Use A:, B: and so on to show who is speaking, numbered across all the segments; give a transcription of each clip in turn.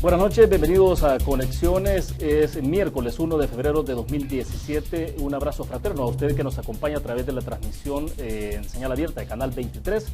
A: Buenas noches, bienvenidos a Conexiones. Es miércoles 1 de febrero de 2017. Un abrazo fraterno a usted que nos acompaña a través de la transmisión en señal abierta de Canal 23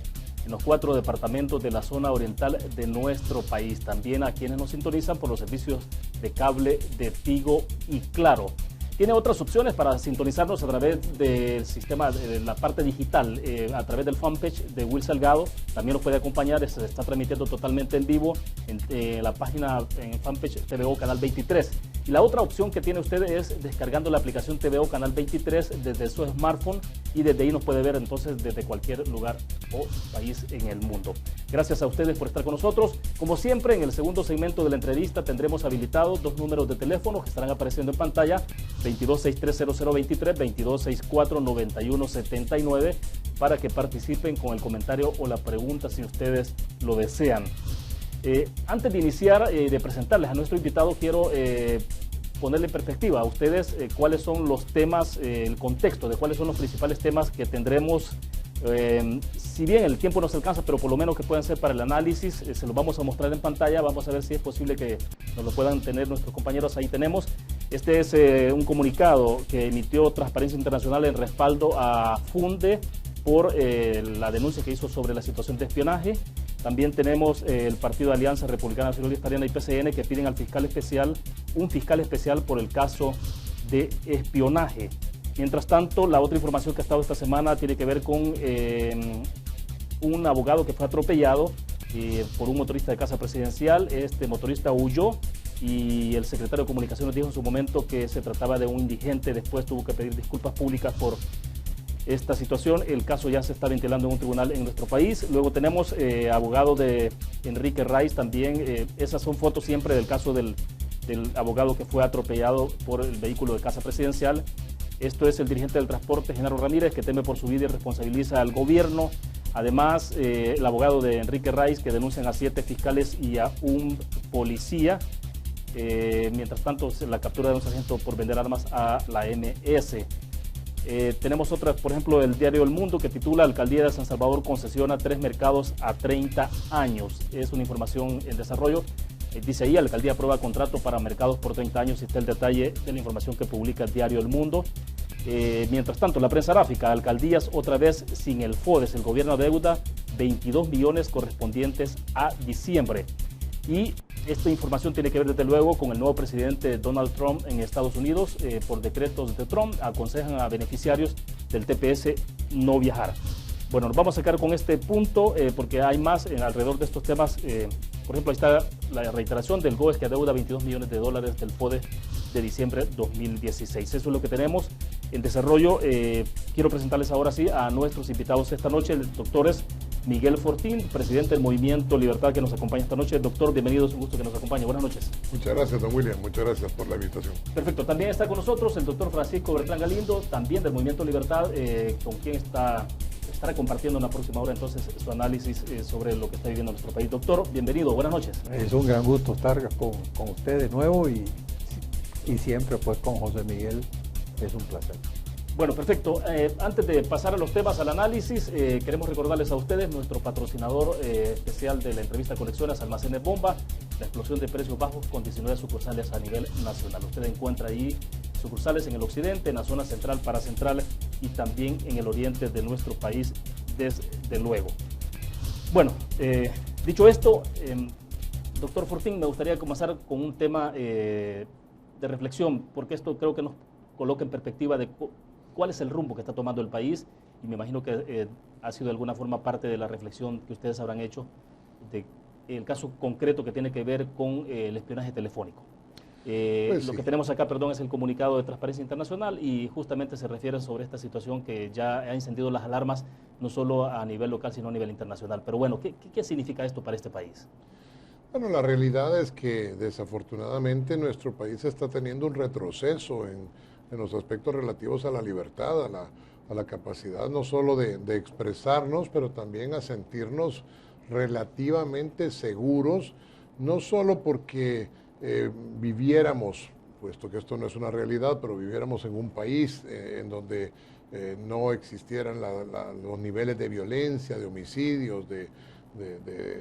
A: en los 4 departamentos de la zona oriental de nuestro país. También a quienes nos sintonizan por los servicios de cable de Tigo y Claro. Tiene otras opciones para sintonizarnos a través del sistema, de la parte digital, a través del fanpage de Will Salgado. También nos puede acompañar, se está transmitiendo totalmente en vivo en la página, en fanpage TVO Canal 23. Y la otra opción que tiene usted es descargando la aplicación TVO Canal 23 desde su smartphone y desde ahí nos puede ver entonces desde cualquier lugar o país en el mundo. Gracias a ustedes por estar con nosotros. Como siempre, en el segundo segmento de la entrevista tendremos habilitados dos números de teléfono que estarán apareciendo en pantalla: 22630023, 22649179, para que participen con el comentario o la pregunta si ustedes lo desean. Antes de iniciar, de presentarles a nuestro invitado, quiero ponerle en perspectiva a ustedes cuáles son los temas, el contexto de cuáles son los principales temas que tendremos. Si bien el tiempo nos alcanza, pero por lo menos que puedan ser para el análisis, se los vamos a mostrar en pantalla. Vamos a ver si es posible que nos lo puedan tener nuestros compañeros. Ahí tenemos. Este es un comunicado que emitió Transparencia Internacional en respaldo a Funde por la denuncia que hizo sobre la situación de espionaje. También tenemos el Partido de Alianza Republicana Nacional Bolivariana y PCN, que piden al fiscal especial, un fiscal especial por el caso de espionaje. Mientras tanto, la otra información que ha estado esta semana tiene que ver con un abogado que fue atropellado por un motorista de Casa Presidencial. Este motorista huyó y el secretario de Comunicaciones dijo en su momento que se trataba de un indigente. Después tuvo que pedir disculpas públicas por esta situación. El caso ya se está ventilando en un tribunal en nuestro país. Luego tenemos abogado de Enrique Raiz también. Esas son fotos siempre del caso del abogado que fue atropellado por el vehículo de Casa Presidencial. Esto es el dirigente del transporte, Genaro Ramírez, que teme por su vida y responsabiliza al gobierno. Además, el abogado de Enrique Raiz, que denuncian a 7 fiscales y a un policía. Mientras tanto, la captura de un sargento por vender armas a la MS. Tenemos otra, por ejemplo, el diario El Mundo, que titula: Alcaldía de San Salvador concesiona 3 mercados a 30 años. Es una información en desarrollo. Dice ahí: Alcaldía aprueba contrato para mercados por 30 años. Y está el detalle de la información que publica el diario El Mundo. Mientras tanto, la prensa gráfica: alcaldías otra vez sin el FODES. El gobierno adeuda 22 millones correspondientes a diciembre. Y esta información tiene que ver desde luego con el nuevo presidente Donald Trump en Estados Unidos. Por decretos de Trump aconsejan a beneficiarios del TPS no viajar. Bueno, nos vamos a sacar con este punto porque hay más alrededor de estos temas. Por ejemplo, ahí está la reiteración del GOES, que adeuda 22 millones de dólares del FODES de diciembre 2016. Eso es lo que tenemos en desarrollo. Quiero presentarles ahora sí a nuestros invitados esta noche. El doctor es Miguel Fortín, presidente del Movimiento Libertad, que nos acompaña esta noche. Doctor, bienvenido, es un gusto que nos acompañe. Buenas noches.
B: Muchas gracias, don William. Muchas gracias por la invitación.
A: Perfecto. También está con nosotros el doctor Francisco Bertrán Galindo, también del Movimiento Libertad, con quien estará compartiendo en la próxima hora entonces su análisis sobre lo que está viviendo nuestro país. Doctor, bienvenido, buenas noches.
C: Es un gran gusto estar con usted de nuevo y siempre pues con José Miguel, es un placer.
A: Bueno, perfecto. Antes de pasar a los temas, al análisis, queremos recordarles a ustedes nuestro patrocinador especial de la entrevista Conexiones, Almacenes Bomba, la explosión de precios bajos con 19 sucursales a nivel nacional. Usted encuentra ahí sucursales en el occidente, en la zona central, paracentral y también en el oriente de nuestro país, desde luego. Bueno, dicho esto, doctor Fortín, me gustaría comenzar con un tema de reflexión, porque esto creo que nos coloca en perspectiva de cuál es el rumbo que está tomando el país, y me imagino que ha sido de alguna forma parte de la reflexión que ustedes habrán hecho de el caso concreto que tiene que ver con el espionaje telefónico. Pues lo que tenemos acá, perdón, es el comunicado de Transparencia Internacional y justamente se refiere sobre esta situación que ya ha encendido las alarmas no solo a nivel local sino a nivel internacional. Pero bueno, ¿qué significa esto para este país?
B: Bueno, la realidad es que desafortunadamente nuestro país está teniendo un retroceso en los aspectos relativos a la libertad, a la capacidad no solo de expresarnos, pero también a sentirnos relativamente seguros, no solo porque viviéramos, puesto que esto no es una realidad, pero viviéramos en un país en donde no existieran los niveles de violencia, de homicidios, de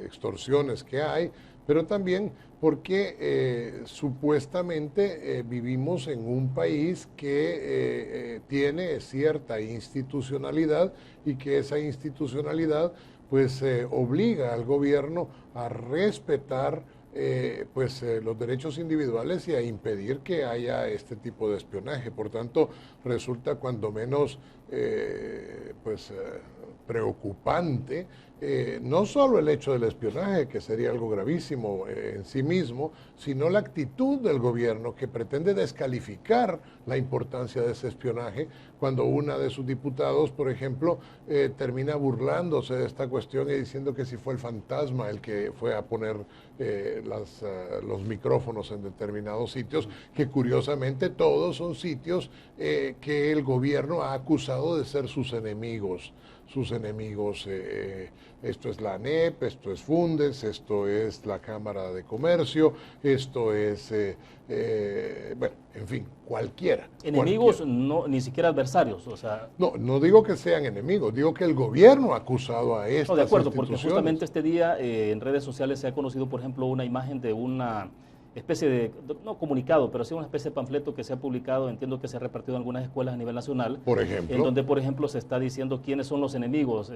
B: extorsiones que hay, pero también porque supuestamente vivimos en un país que tiene cierta institucionalidad y que esa institucionalidad pues obliga al gobierno a respetar los derechos individuales y a impedir que haya este tipo de espionaje. Por tanto, resulta cuando menos preocupante no solo el hecho del espionaje, que sería algo gravísimo en sí mismo, sino la actitud del gobierno que pretende descalificar la importancia de ese espionaje cuando una de sus diputados, por ejemplo, termina burlándose de esta cuestión y diciendo que si fue el fantasma el que fue a poner los micrófonos en determinados sitios, que curiosamente todos son sitios que el gobierno ha acusado de ser sus enemigos. Esto es la ANEP, esto es Fundes, esto es la Cámara de Comercio, esto es, en fin, cualquiera.
A: Enemigos, no, ni siquiera adversarios, o sea...
B: No digo que sean enemigos, digo que el gobierno ha acusado a estas
A: No, de acuerdo, porque
B: instituciones.
A: justamente este día en redes sociales se ha conocido, por ejemplo, una imagen de una especie de, no comunicado, pero sí una especie de panfleto que se ha publicado, entiendo que se ha repartido en algunas escuelas a nivel nacional.
B: Por ejemplo.
A: En donde, por ejemplo, se está diciendo quiénes son los enemigos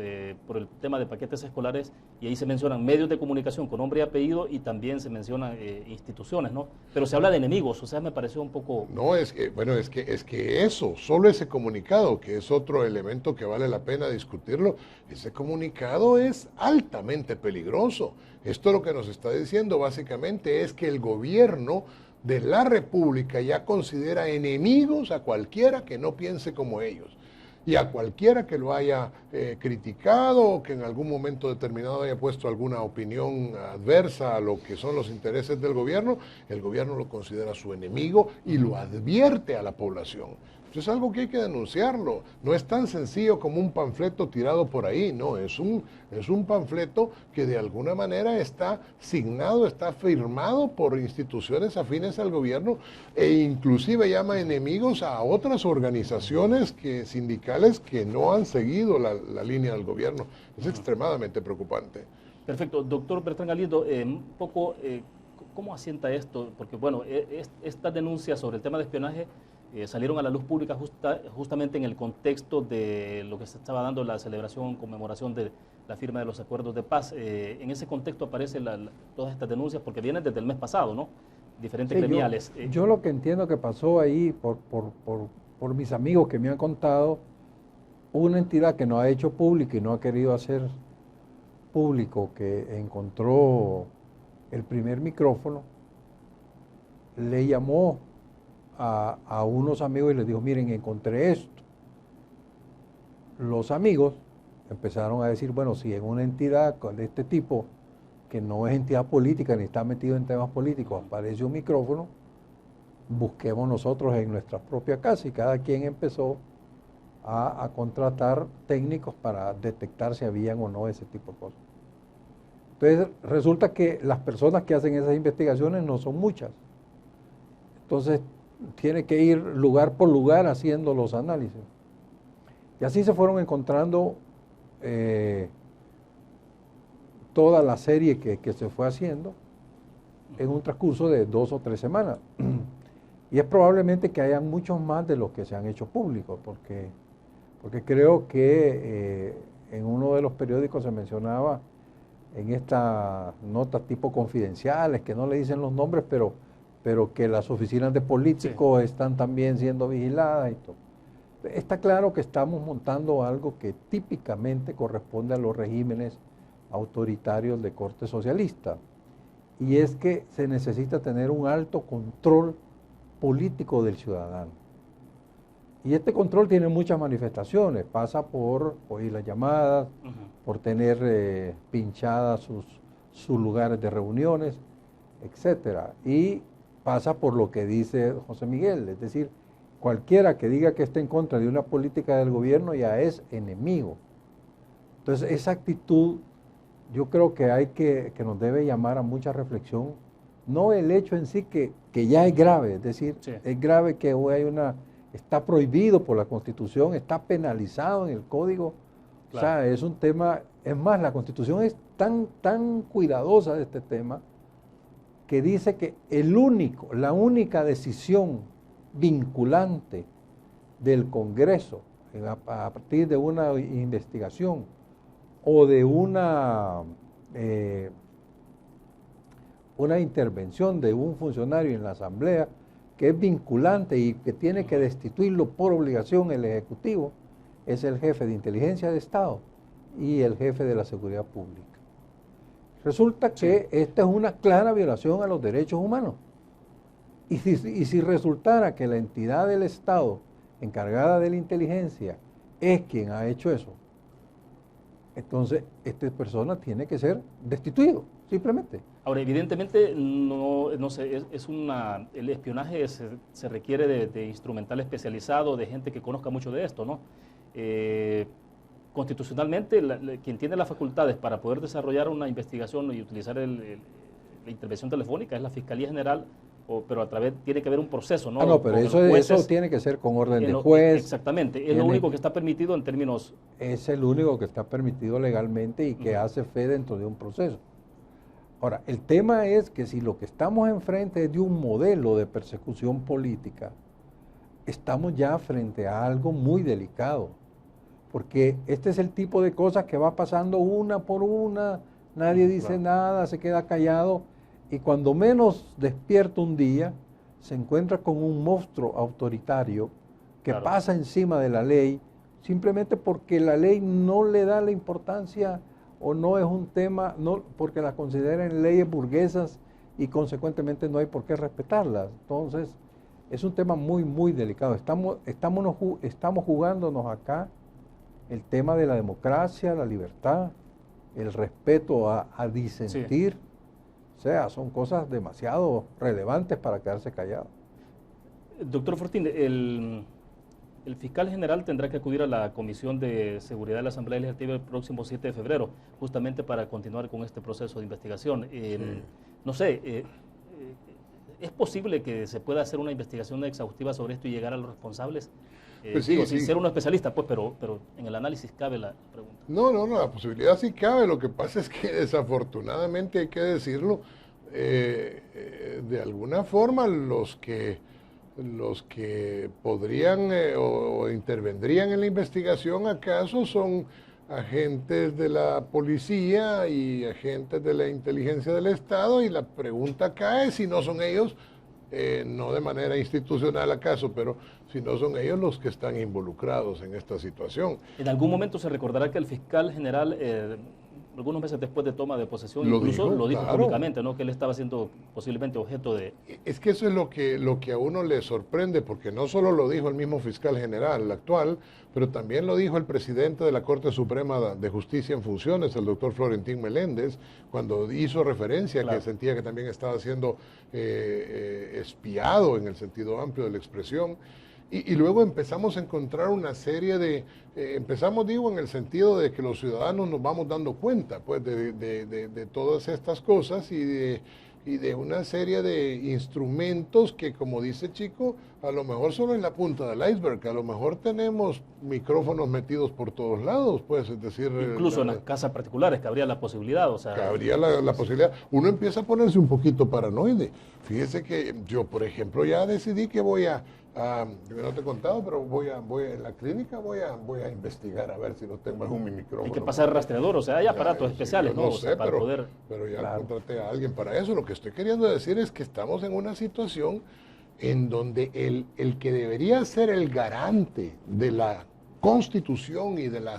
A: por el tema de paquetes escolares, y ahí se mencionan medios de comunicación con nombre y apellido, y también se mencionan instituciones, ¿no? Pero se habla de enemigos, o sea, me pareció un poco...
B: No, es que eso, solo ese comunicado, que es otro elemento que vale la pena discutirlo, ese comunicado es altamente peligroso. Esto lo que nos está diciendo básicamente es que el gobierno de la República ya considera enemigos a cualquiera que no piense como ellos. Y a cualquiera que lo haya criticado o que en algún momento determinado haya puesto alguna opinión adversa a lo que son los intereses del gobierno, el gobierno lo considera su enemigo y lo advierte a la población. Esto es algo que hay que denunciarlo. No es tan sencillo como un panfleto tirado por ahí, no, es un panfleto que de alguna manera está signado, está firmado por instituciones afines al gobierno e inclusive llama enemigos a otras organizaciones sindicales que no han seguido la línea del gobierno. Es extremadamente preocupante.
A: Perfecto. Doctor Bertrán Galindo, un poco, ¿cómo asienta esto? Porque, bueno, estas denuncias sobre el tema de espionaje salieron a la luz pública justamente en el contexto de lo que se estaba dando la celebración, conmemoración de la firma de los acuerdos de paz. En ese contexto aparecen todas estas denuncias porque vienen desde el mes pasado, ¿no? Diferentes gremiales.
C: Yo lo que entiendo que pasó ahí, por mis amigos que me han contado, una entidad que no ha hecho público y no ha querido hacer público, que encontró el primer micrófono, le llamó a unos amigos y les dijo, miren, encontré esto. Los amigos empezaron a decir, bueno, si en una entidad de este tipo, que no es entidad política ni está metido en temas políticos, aparece un micrófono, busquemos nosotros en nuestra propia casa, y cada quien empezó a contratar técnicos para detectar si habían o no ese tipo de cosas. Entonces resulta que las personas que hacen esas investigaciones no son muchas. Entonces tiene que ir lugar por lugar haciendo los análisis. Y así se fueron encontrando toda la serie que se fue haciendo en un transcurso de 2 o 3 semanas. Y es probablemente que hayan muchos más de los que se han hecho públicos, porque creo que en uno de los periódicos se mencionaba en estas notas tipo confidenciales, que no le dicen los nombres, pero que las oficinas de políticos están también siendo vigiladas y todo. Está claro que estamos montando algo que típicamente corresponde a los regímenes autoritarios de corte socialista, y es que se necesita tener un alto control político del ciudadano. Y este control tiene muchas manifestaciones, pasa por oír las llamadas, por tener pinchadas sus lugares de reuniones, etcétera. Y pasa por lo que dice José Miguel, es decir, cualquiera que diga que está en contra de una política del gobierno ya es enemigo. Entonces esa actitud yo creo que nos debe llamar a mucha reflexión, no el hecho en sí que ya es grave, es decir, es grave que hoy hay está prohibido por la Constitución, está penalizado en el Código, claro. O sea, es un tema, es más, la Constitución es tan cuidadosa de este tema, que dice que la única decisión vinculante del Congreso a partir de una investigación o de una intervención de un funcionario en la Asamblea que es vinculante y que tiene que destituirlo por obligación el Ejecutivo, es el jefe de Inteligencia de Estado y el jefe de la Seguridad Pública. Resulta que esta es una clara violación a los derechos humanos. Y si resultara que la entidad del Estado encargada de la inteligencia es quien ha hecho eso, entonces esta persona tiene que ser destituido, simplemente.
A: Ahora, evidentemente, no sé, el espionaje se requiere de instrumental especializado, de gente que conozca mucho de esto, ¿no? Constitucionalmente, quien tiene las facultades para poder desarrollar una investigación y utilizar la intervención telefónica es la Fiscalía General, pero tiene que haber un proceso, ¿no?
C: No, pero eso tiene que ser con orden de juez.
A: Exactamente, es lo único que está permitido en términos...
C: Es el único que está permitido legalmente y que hace fe dentro de un proceso. Ahora, el tema es que si lo que estamos enfrente es de un modelo de persecución política, estamos ya frente a algo muy delicado, porque este es el tipo de cosas que va pasando una por una, nadie dice nada, se queda callado, y cuando menos despierta un día, se encuentra con un monstruo autoritario que pasa encima de la ley, simplemente porque la ley no le da la importancia o no es un tema, porque las consideran leyes burguesas y consecuentemente no hay por qué respetarlas. Entonces, es un tema muy, muy delicado. Estamos jugándonos acá el tema de la democracia, la libertad, el respeto a disentir. Sí. O sea, son cosas demasiado relevantes para quedarse callado.
A: Doctor Fortín, el fiscal general tendrá que acudir a la Comisión de Seguridad de la Asamblea Legislativa el próximo 7 de febrero, justamente para continuar con este proceso de investigación. No sé, ¿es posible que se pueda hacer una investigación exhaustiva sobre esto y llegar a los responsables?
B: Pues
A: sin ser un especialista, pues, pero en el análisis cabe la pregunta.
B: No, la posibilidad sí cabe. Lo que pasa es que desafortunadamente, hay que decirlo, de alguna forma los que podrían o intervendrían en la investigación acaso son agentes de la policía y agentes de la inteligencia del Estado, y la pregunta acá es si no son ellos, no de manera institucional acaso, pero si no son ellos los que están involucrados en esta situación.
A: En algún momento se recordará que el fiscal general, algunos meses después de toma de posesión, lo dijo claro, públicamente, ¿no? Que él estaba siendo posiblemente objeto de...
B: Es que eso es lo que a uno le sorprende, porque no solo lo dijo el mismo fiscal general actual, pero también lo dijo el presidente de la Corte Suprema de Justicia en funciones, el doctor Florentín Meléndez, cuando hizo referencia que sentía que también estaba siendo espiado en el sentido amplio de la expresión. Y luego empezamos a encontrar una serie de, digo, en el sentido de que los ciudadanos nos vamos dando cuenta, pues, de todas estas cosas y de una serie de instrumentos que, como dice Chico, a lo mejor solo en la punta del iceberg, a lo mejor tenemos micrófonos metidos por todos lados, pues, es decir...
A: Incluso en las casas particulares cabría la posibilidad, o sea...
B: Cabría la posibilidad. Uno empieza a ponerse un poquito paranoide. Fíjese que yo, por ejemplo, ya decidí que voy a yo no te he contado, pero voy en la clínica voy a investigar a ver si no tengo algún micrófono.
A: Hay que pasar rastreador, o sea, hay aparatos especiales, ¿no?
B: No sé,
A: para poder...
B: pero ya contraté a alguien para eso. Lo que estoy queriendo decir es que estamos en una situación en donde el que debería ser el garante de la Constitución y de la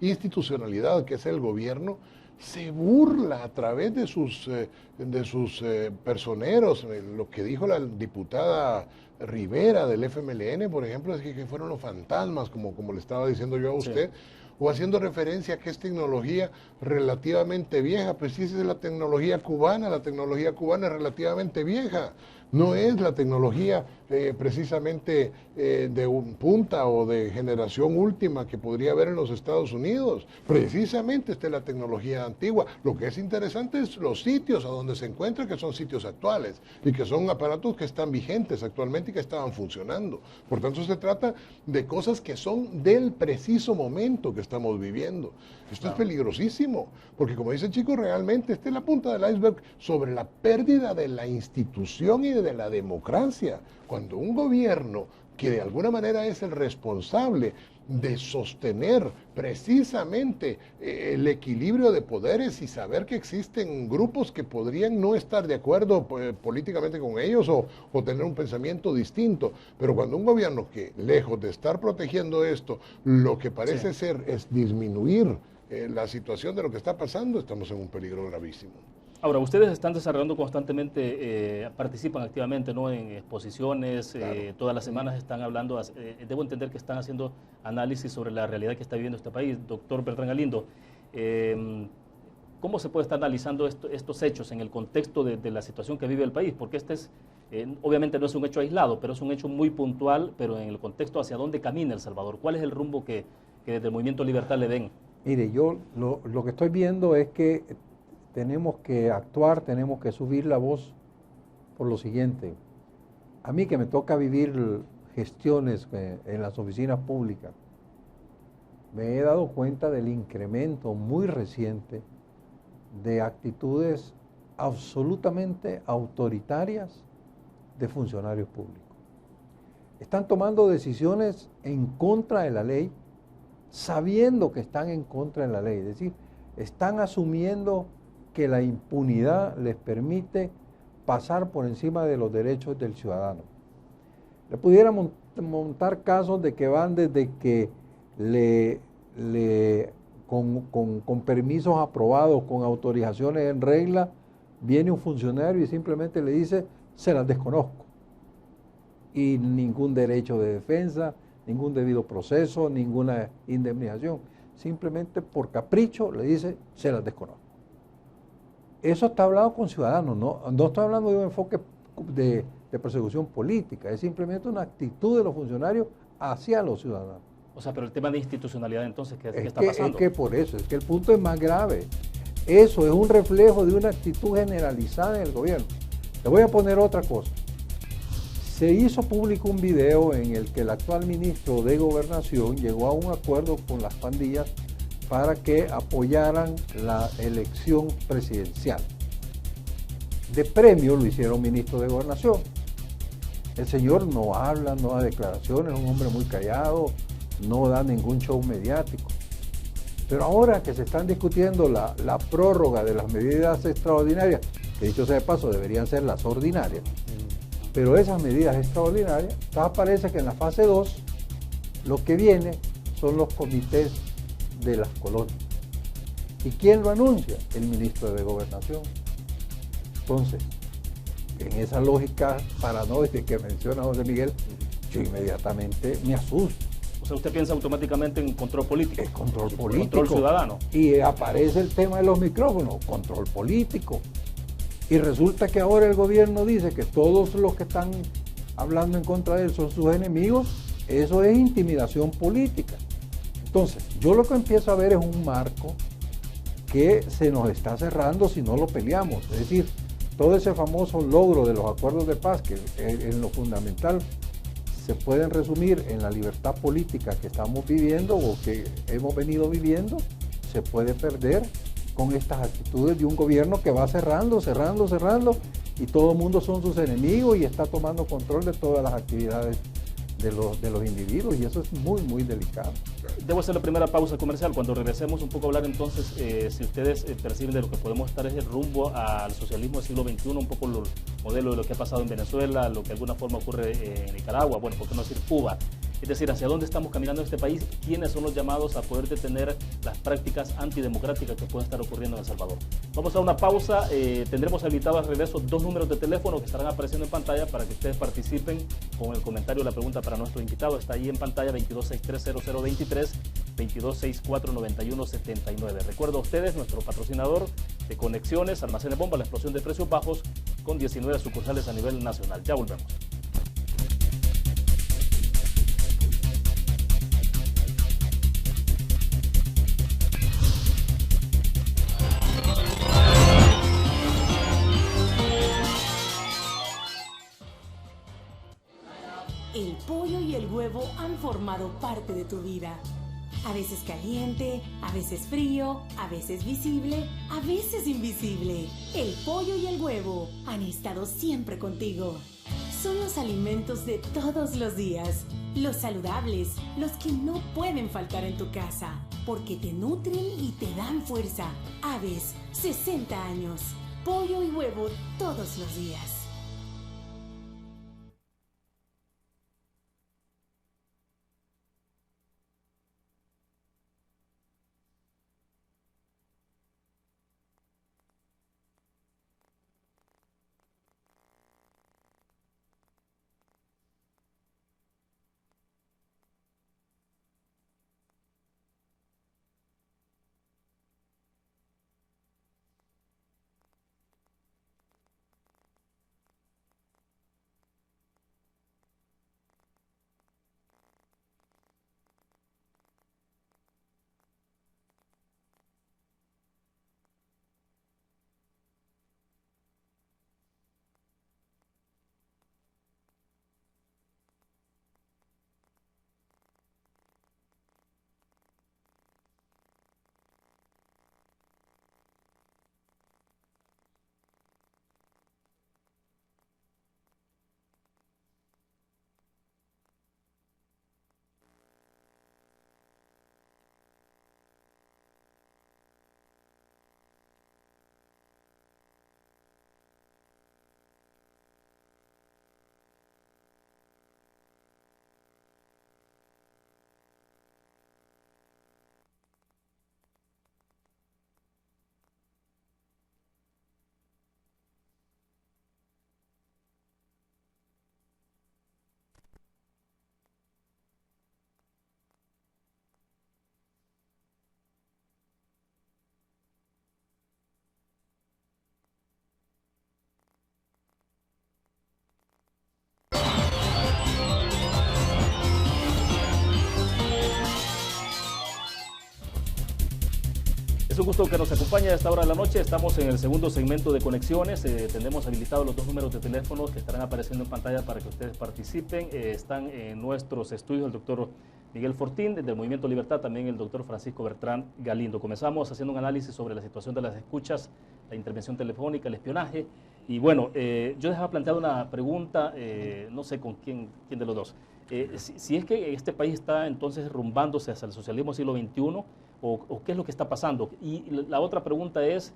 B: institucionalidad, que es el gobierno, se burla a través de sus personeros. Lo que dijo la diputada Rivera del FMLN, por ejemplo, es que fueron los fantasmas, como le estaba diciendo yo a usted, o haciendo referencia a que es tecnología relativamente vieja. Pues sí, es la tecnología cubana es relativamente vieja, no es la tecnología precisamente de un punta o de generación última que podría haber en los Estados Unidos. Precisamente esta es la tecnología antigua. Lo que es interesante es los sitios a donde se encuentra, que son sitios actuales y que son aparatos que están vigentes actualmente y que estaban funcionando. Por tanto, se trata de cosas que son del preciso momento que estamos viviendo. Esto es peligrosísimo, porque como dice el chico, realmente esta es la punta del iceberg sobre la pérdida de la institución y de la democracia. Cuando un gobierno que de alguna manera es el responsable de sostener precisamente el equilibrio de poderes y saber que existen grupos que podrían no estar de acuerdo políticamente con ellos o tener un pensamiento distinto, pero cuando un gobierno que lejos de estar protegiendo esto, lo que parece ser es disminuir la situación de lo que está pasando, estamos en un peligro gravísimo.
A: Ahora, ustedes están desarrollando constantemente, participan activamente, ¿no?, en exposiciones, claro. Todas las semanas están hablando, debo entender que están haciendo análisis sobre la realidad que está viviendo este país. Doctor Bertrán Galindo, ¿cómo se puede estar analizando estos hechos en el contexto de la situación que vive el país? Porque este es, obviamente no es un hecho aislado, pero es un hecho muy puntual, pero en el contexto hacia dónde camina El Salvador. ¿Cuál es el rumbo que desde el Movimiento Libertad le ven?
C: Mire, yo lo que estoy viendo es que tenemos que actuar, tenemos que subir la voz por lo siguiente. A mí que me toca vivir gestiones en las oficinas públicas, me he dado cuenta del incremento muy reciente de actitudes absolutamente autoritarias de funcionarios públicos. Están tomando decisiones en contra de la ley, sabiendo que están en contra de la ley. Es decir, están asumiendo que la impunidad les permite pasar por encima de los derechos del ciudadano. Le pudiera montar casos de que van desde que con permisos aprobados, con autorizaciones en regla, viene un funcionario y simplemente le dice, se las desconozco. Y ningún derecho de defensa, ningún debido proceso, ninguna indemnización. Simplemente por capricho le dice, se las desconozco. Eso está hablado con ciudadanos, no estoy hablando de un enfoque de persecución política, es simplemente una actitud de los funcionarios hacia los ciudadanos.
A: O sea, pero el tema de institucionalidad entonces, ¿qué está pasando?
C: Es que por eso, es que el punto es más grave. Eso es un reflejo de una actitud generalizada en el gobierno. Le voy a poner otra cosa. Se hizo público un video en el que el actual ministro de Gobernación llegó a un acuerdo con las pandillas para que apoyaran la elección presidencial. De premio lo hicieron ministro de Gobernación. El señor no habla, no da declaraciones, es un hombre muy callado, no da ningún show mediático. Pero ahora que se están discutiendo la prórroga de las medidas extraordinarias, que dicho sea de paso deberían ser las ordinarias, pero esas medidas extraordinarias, parece que en la fase 2 lo que viene son los comités de las colonias. ¿Y quién lo anuncia? El ministro de Gobernación. Entonces, en esa lógica paranoide que menciona José Miguel, yo inmediatamente me asusto.
A: O sea, usted piensa automáticamente en control político.
C: Es control político.
A: Control ciudadano.
C: Y aparece el tema de los micrófonos, control político. Y resulta que ahora el gobierno dice que todos los que están hablando en contra de él son sus enemigos. Eso es intimidación política. Entonces, yo lo que empiezo a ver es un marco que se nos está cerrando si no lo peleamos. Es decir, todo ese famoso logro de los acuerdos de paz, que en lo fundamental se pueden resumir en la libertad política que estamos viviendo o que hemos venido viviendo, se puede perder con estas actitudes de un gobierno que va cerrando y todo el mundo son sus enemigos y está tomando control de todas las actividades de los individuos, y eso es muy, muy delicado.
A: Debo hacer la primera pausa comercial. Cuando regresemos un poco a hablar entonces, si ustedes perciben de lo que podemos estar es el rumbo al socialismo del siglo XXI, un poco el modelo de lo que ha pasado en Venezuela, lo que de alguna forma ocurre en Nicaragua, bueno, por qué no decir Cuba. Es decir, hacia dónde estamos caminando en este país, quiénes son los llamados a poder detener las prácticas antidemocráticas que pueden estar ocurriendo en El Salvador. Vamos a una pausa, tendremos habilitados al regreso 2 números de teléfono que estarán apareciendo en pantalla para que ustedes participen con el comentario o la pregunta para nuestro invitado. Está ahí en pantalla 22630023, 22649179. Recuerdo a ustedes, nuestro patrocinador de conexiones, Almacenes Bomba, la explosión de precios bajos con 19 sucursales a nivel nacional. Ya volvemos.
D: El pollo y el huevo han formado parte de tu vida. A veces caliente, a veces frío, a veces visible, a veces invisible. El pollo y el huevo han estado siempre contigo. Son los alimentos de todos los días, los saludables, los que no pueden faltar en tu casa, porque te nutren y te dan fuerza. Aves, 60 años. Pollo y huevo todos los días.
A: Es un gusto que nos acompañe a esta hora de la noche. Estamos en el segundo segmento de conexiones. Tenemos habilitados los dos números de teléfono que estarán apareciendo en pantalla para que ustedes participen. Están en nuestros estudios el doctor Miguel Fortín, del Movimiento Libertad, también el doctor Francisco Bertrán Galindo. Comenzamos haciendo un análisis sobre la situación de las escuchas, la intervención telefónica, el espionaje. Y bueno, yo dejaba planteada una pregunta, no sé con quién de los dos. Si es que este país está entonces rumbándose hacia el socialismo del siglo XXI, o qué es lo que está pasando. Y la otra pregunta es,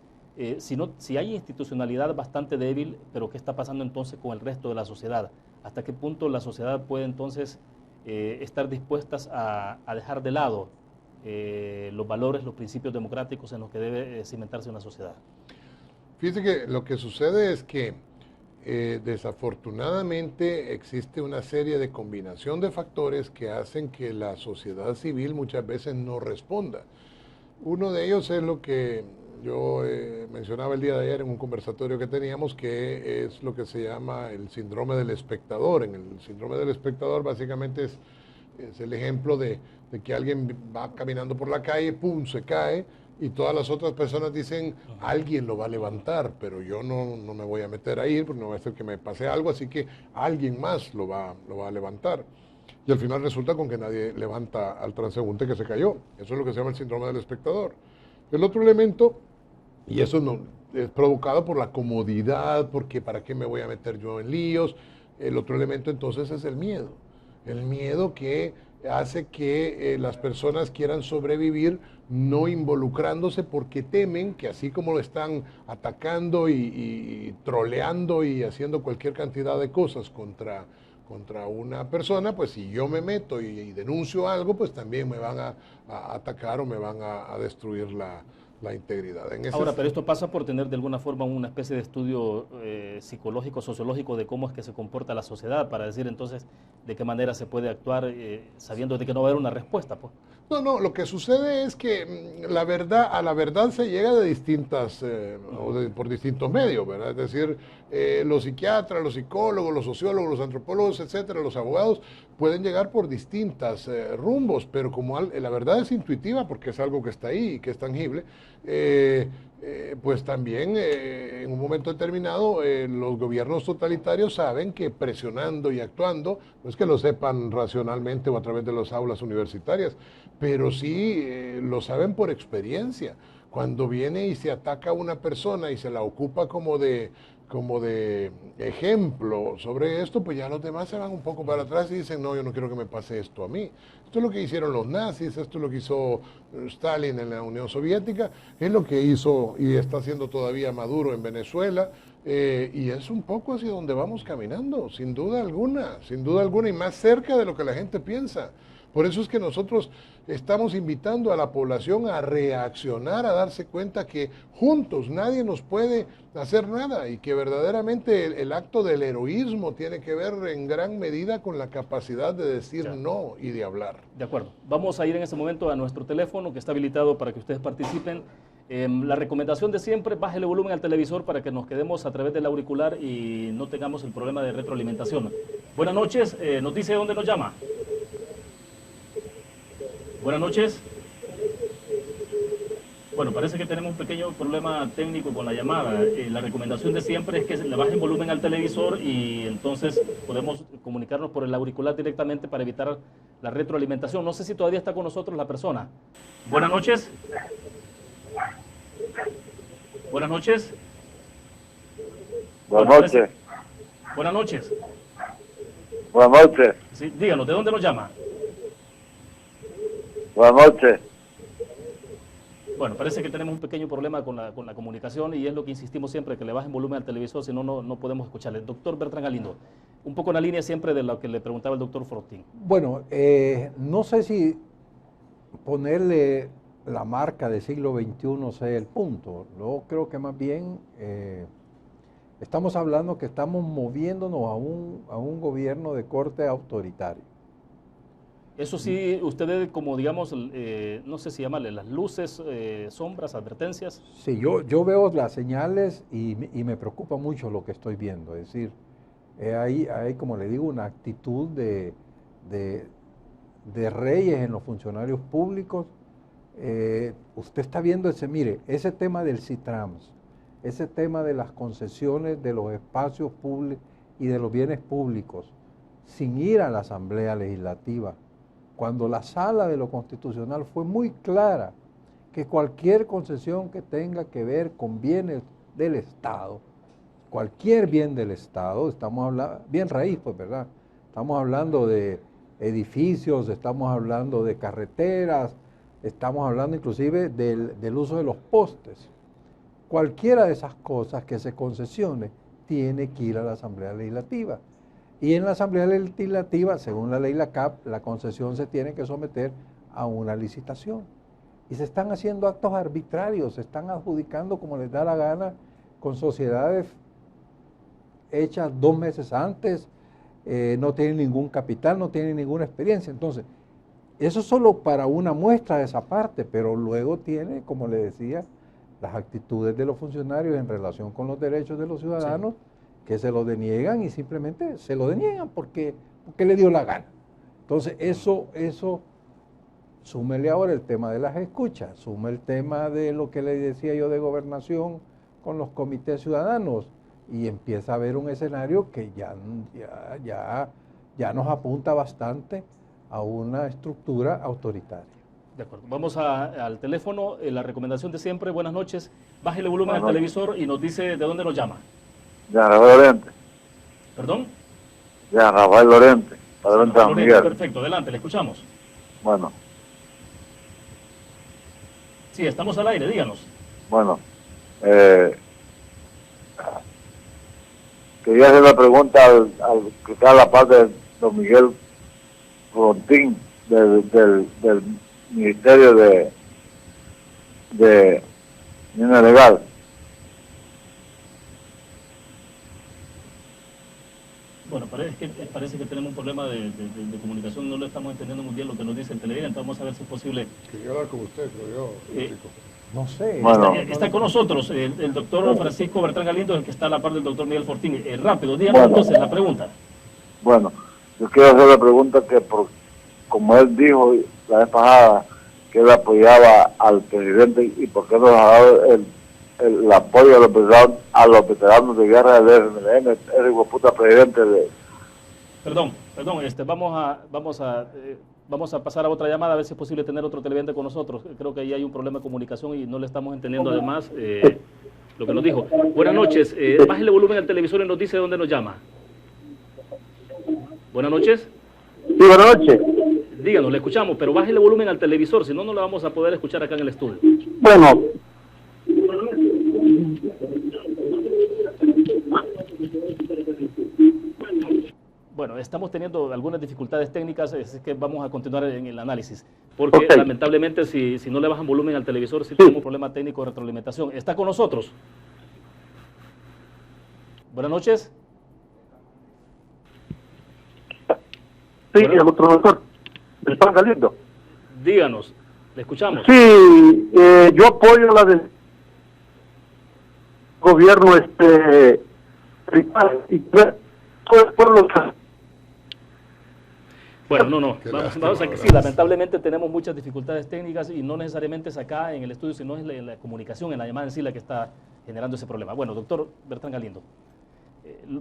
A: si hay institucionalidad bastante débil, pero ¿qué está pasando entonces con el resto de la sociedad? ¿Hasta qué punto la sociedad puede entonces estar dispuestas a dejar de lado los valores, los principios democráticos en los que debe cimentarse una sociedad?
B: Fíjese que lo que sucede es que desafortunadamente existe una serie de combinación de factores que hacen que la sociedad civil muchas veces no responda. Uno de ellos es lo que yo mencionaba el día de ayer en un conversatorio que teníamos, que es lo que se llama el síndrome del espectador. En el síndrome del espectador básicamente es el ejemplo de que alguien va caminando por la calle, ¡pum!, se cae, y todas las otras personas dicen, alguien lo va a levantar, pero yo no me voy a meter ahí porque no va a ser que me pase algo, así que alguien más lo va a levantar. Y al final resulta con que nadie levanta al transeúnte que se cayó. Eso es lo que se llama el síndrome del espectador. El otro elemento, y eso no es provocado por la comodidad, porque ¿para qué me voy a meter yo en líos? El otro elemento entonces es el miedo. El miedo que hace que las personas quieran sobrevivir no involucrándose porque temen que así como lo están atacando y troleando y haciendo cualquier cantidad de cosas contra una persona, pues si yo me meto y denuncio algo, pues también me van a atacar o me van a destruir la integridad.
A: Ahora, pero esto pasa por tener de alguna forma una especie de estudio psicológico, sociológico de cómo es que se comporta la sociedad, para decir entonces de qué manera se puede actuar sabiendo de que no va a haber una respuesta, pues.
B: No, lo que sucede es que a la verdad se llega de distintas, por distintos medios, ¿verdad? Es decir, los psiquiatras, los psicólogos, los sociólogos, los antropólogos, etcétera, los abogados, pueden llegar por distintas rumbos, pero como la verdad es intuitiva porque es algo que está ahí y que es tangible, pues también en un momento determinado los gobiernos totalitarios saben que presionando y actuando, no es que lo sepan racionalmente o a través de las aulas universitarias, pero sí lo saben por experiencia. Cuando viene y se ataca a una persona y se la ocupa como de ejemplo sobre esto, pues ya los demás se van un poco para atrás y dicen, no, yo no quiero que me pase esto a mí. Esto es lo que hicieron los nazis, esto es lo que hizo Stalin en la Unión Soviética, es lo que hizo y está haciendo todavía Maduro en Venezuela, y es un poco hacia donde vamos caminando, sin duda alguna, y más cerca de lo que la gente piensa. Por eso es que nosotros estamos invitando a la población a reaccionar, a darse cuenta que juntos nadie nos puede hacer nada y que verdaderamente el acto del heroísmo tiene que ver en gran medida con la capacidad de decir no y de hablar.
A: De acuerdo. Vamos a ir en este momento a nuestro teléfono que está habilitado para que ustedes participen. La recomendación de siempre, bájele volumen al televisor para que nos quedemos a través del auricular y no tengamos el problema de retroalimentación. Buenas noches, nos dice dónde nos llama. Buenas noches. Bueno, parece que tenemos un pequeño problema técnico con la llamada. La recomendación de siempre es que le bajen volumen al televisor y entonces podemos comunicarnos por el auricular directamente para evitar la retroalimentación. No sé si todavía está con nosotros la persona. Buenas noches. Buenas noches.
E: Buenas noches.
A: Buenas noches.
E: Buenas noches.
A: Sí, díganos, ¿de dónde nos llama?
E: Buenas noches.
A: Bueno, parece que tenemos un pequeño problema con la comunicación y es lo que insistimos siempre, que le bajen volumen al televisor, si no, no podemos escucharle. Doctor Bertrán Galindo, un poco en la línea siempre de lo que le preguntaba el doctor Fortín.
C: Bueno, no sé si ponerle la marca de siglo XXI sea el punto. Yo creo que más bien estamos hablando que estamos moviéndonos a un gobierno de corte autoritario.
A: Eso sí, ustedes como digamos, no sé si llamarle las luces, sombras, advertencias.
C: Sí, yo veo las señales y me preocupa mucho lo que estoy viendo. Es decir, hay como le digo, una actitud de reyes en los funcionarios públicos. Usted está viendo ese tema del CITRAMS, ese tema de las concesiones de los espacios públicos y de los bienes públicos, sin ir a la Asamblea Legislativa, cuando la Sala de lo Constitucional fue muy clara que cualquier concesión que tenga que ver con bienes del Estado, cualquier bien del Estado, estamos hablando, bien raíz, pues, ¿verdad? Estamos hablando de edificios, estamos hablando de carreteras, estamos hablando inclusive del uso de los postes. Cualquiera de esas cosas que se concesione tiene que ir a la Asamblea Legislativa. Y en la Asamblea Legislativa, según la ley LACAP, la concesión se tiene que someter a una licitación. Y se están haciendo actos arbitrarios, se están adjudicando como les da la gana con sociedades hechas 2 meses antes, no tienen ningún capital, no tienen ninguna experiencia. Entonces, eso es solo para una muestra de esa parte, pero luego tiene, como le decía, las actitudes de los funcionarios en relación con los derechos de los ciudadanos, sí, que se lo deniegan y simplemente se lo deniegan porque le dio la gana. Entonces, eso súmele ahora el tema de las escuchas, sume el tema de lo que le decía yo de gobernación con los comités ciudadanos y empieza a haber un escenario que ya nos apunta bastante a una estructura autoritaria.
A: De acuerdo. Vamos al teléfono, la recomendación de siempre, buenas noches, bájele volumen al televisor y nos dice de dónde nos llama.
E: Ya, Rafael Lorente.
A: ¿Perdón?
E: Ya, Rafael Lorente, padrón de San Miguel.
A: Perfecto, adelante, le escuchamos.
E: Bueno.
A: Sí, estamos al aire, díganos.
E: Bueno, quería hacer la pregunta al que está a la par de don Miguel Fortín, del Ministerio de Minas Legal.
A: Bueno, parece que tenemos un problema de comunicación, no lo estamos entendiendo muy bien lo que nos dice el televidente, entonces vamos a ver si es posible.
B: Quería hablar con usted, creo yo.
C: No sé.
E: Bueno,
A: está con nosotros el doctor Francisco Bertrán Galindo, el que está a la par del doctor Miguel Fortín. Rápido, díganos entonces la pregunta.
E: Bueno, yo quiero hacer la pregunta que, como él dijo la vez pasada, que él apoyaba al presidente y por qué nos ha dado el apoyo a los veteranos de guerra del FMLN, ese hijo de puta presidente de...
A: Perdón, vamos a pasar a otra llamada, a ver si es posible tener otro televidente con nosotros. Creo que ahí hay un problema de comunicación y no le estamos entendiendo además lo que nos dijo. Buenas noches, bájele volumen al televisor y nos dice dónde nos llama. Buenas noches.
F: Sí, buenas noches.
A: Díganos, le escuchamos, pero bájele volumen al televisor, si no, no lo vamos a poder escuchar acá en el estudio.
F: Bueno.
A: Bueno, estamos teniendo algunas dificultades técnicas, así que vamos a continuar en el análisis. Porque lamentablemente si no le bajan volumen al televisor, sí tenemos un problema técnico de retroalimentación. ¿Está con nosotros? Buenas noches.
F: Sí, el otro doctor. ¿Están saliendo?
A: Díganos, le escuchamos.
F: Sí, yo apoyo la del gobierno y todo el pueblo.
A: Bueno, no. Vamos a que sí, lamentablemente tenemos muchas dificultades técnicas y no necesariamente es acá en el estudio, sino es la comunicación, en la llamada en sí la que está generando ese problema. Bueno, doctor Bertrán Galindo,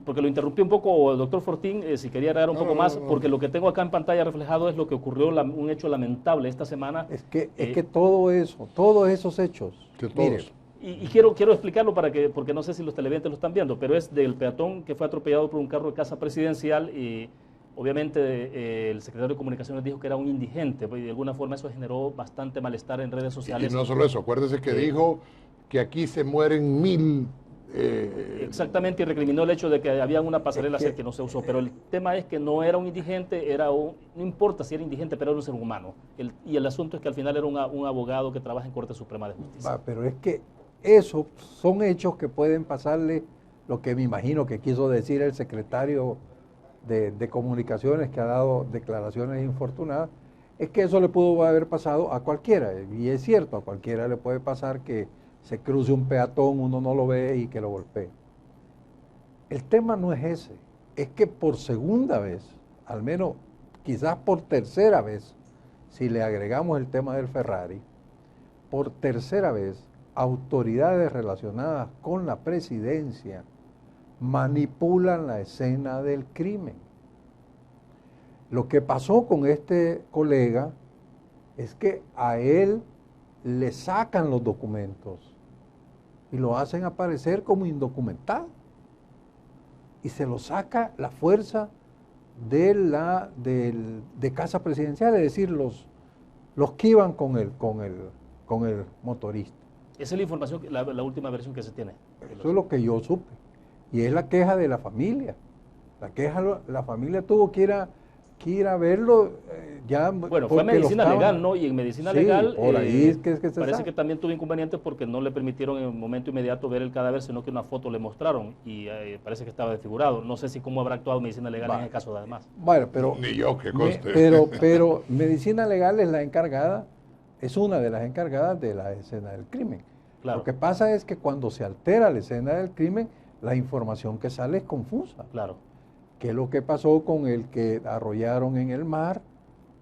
A: porque lo interrumpí un poco, doctor Fortín, si quería agregar un poco más, porque lo que tengo acá en pantalla reflejado es lo que ocurrió, un hecho lamentable esta semana.
C: Es que todo eso, todos esos hechos,
B: mire,
A: y quiero explicarlo porque no sé si los televidentes lo están viendo, pero es del peatón que fue atropellado por un carro de casa presidencial y obviamente el secretario de Comunicaciones dijo que era un indigente, pues, y de alguna forma eso generó bastante malestar en redes sociales.
B: Y no solo eso, acuérdese que dijo que aquí se mueren 1000.
A: Exactamente, y recriminó el hecho de que había una pasarela que no se usó, pero el tema es que no era un indigente, no importa si era indigente, pero era un ser humano. Y el asunto es que al final era un abogado que trabaja en Corte Suprema de Justicia.
C: Pero es que esos son hechos que pueden pasarle lo que me imagino que quiso decir el secretario de Comunicaciones, que ha dado declaraciones infortunadas, es que eso le pudo haber pasado a cualquiera, y es cierto, a cualquiera le puede pasar que se cruce un peatón, uno no lo ve y que lo golpee. El tema no es ese, es que por segunda vez, al menos quizás por tercera vez, si le agregamos el tema del Ferrari, por tercera vez, autoridades relacionadas con la presidencia manipulan la escena del crimen. Lo que pasó con este colega es que a él le sacan los documentos y lo hacen aparecer como indocumentado. Y se lo saca la fuerza de casa presidencial, es decir, los que iban con el motorista.
A: Esa es la información, la última versión que se tiene.
C: Eso es lo que yo supe. Y es la queja de la familia. La familia tuvo que ir a verlo ya.
A: Bueno, fue medicina legal, ¿no? Y en medicina legal
C: por ahí es que
A: parece que también tuvo inconvenientes porque no le permitieron en el momento inmediato ver el cadáver, sino que una foto le mostraron y parece que estaba desfigurado. No sé si cómo habrá actuado medicina legal en ese caso además.
C: Bueno, pero
B: ni yo que conste.
C: Pero medicina legal es la encargada, es una de las encargadas de la escena del crimen.
A: Claro.
C: Lo que pasa es que cuando se altera la escena del crimen, la información que sale es confusa.
A: Claro.
C: ¿Qué es lo que pasó con el que arrollaron en el mar?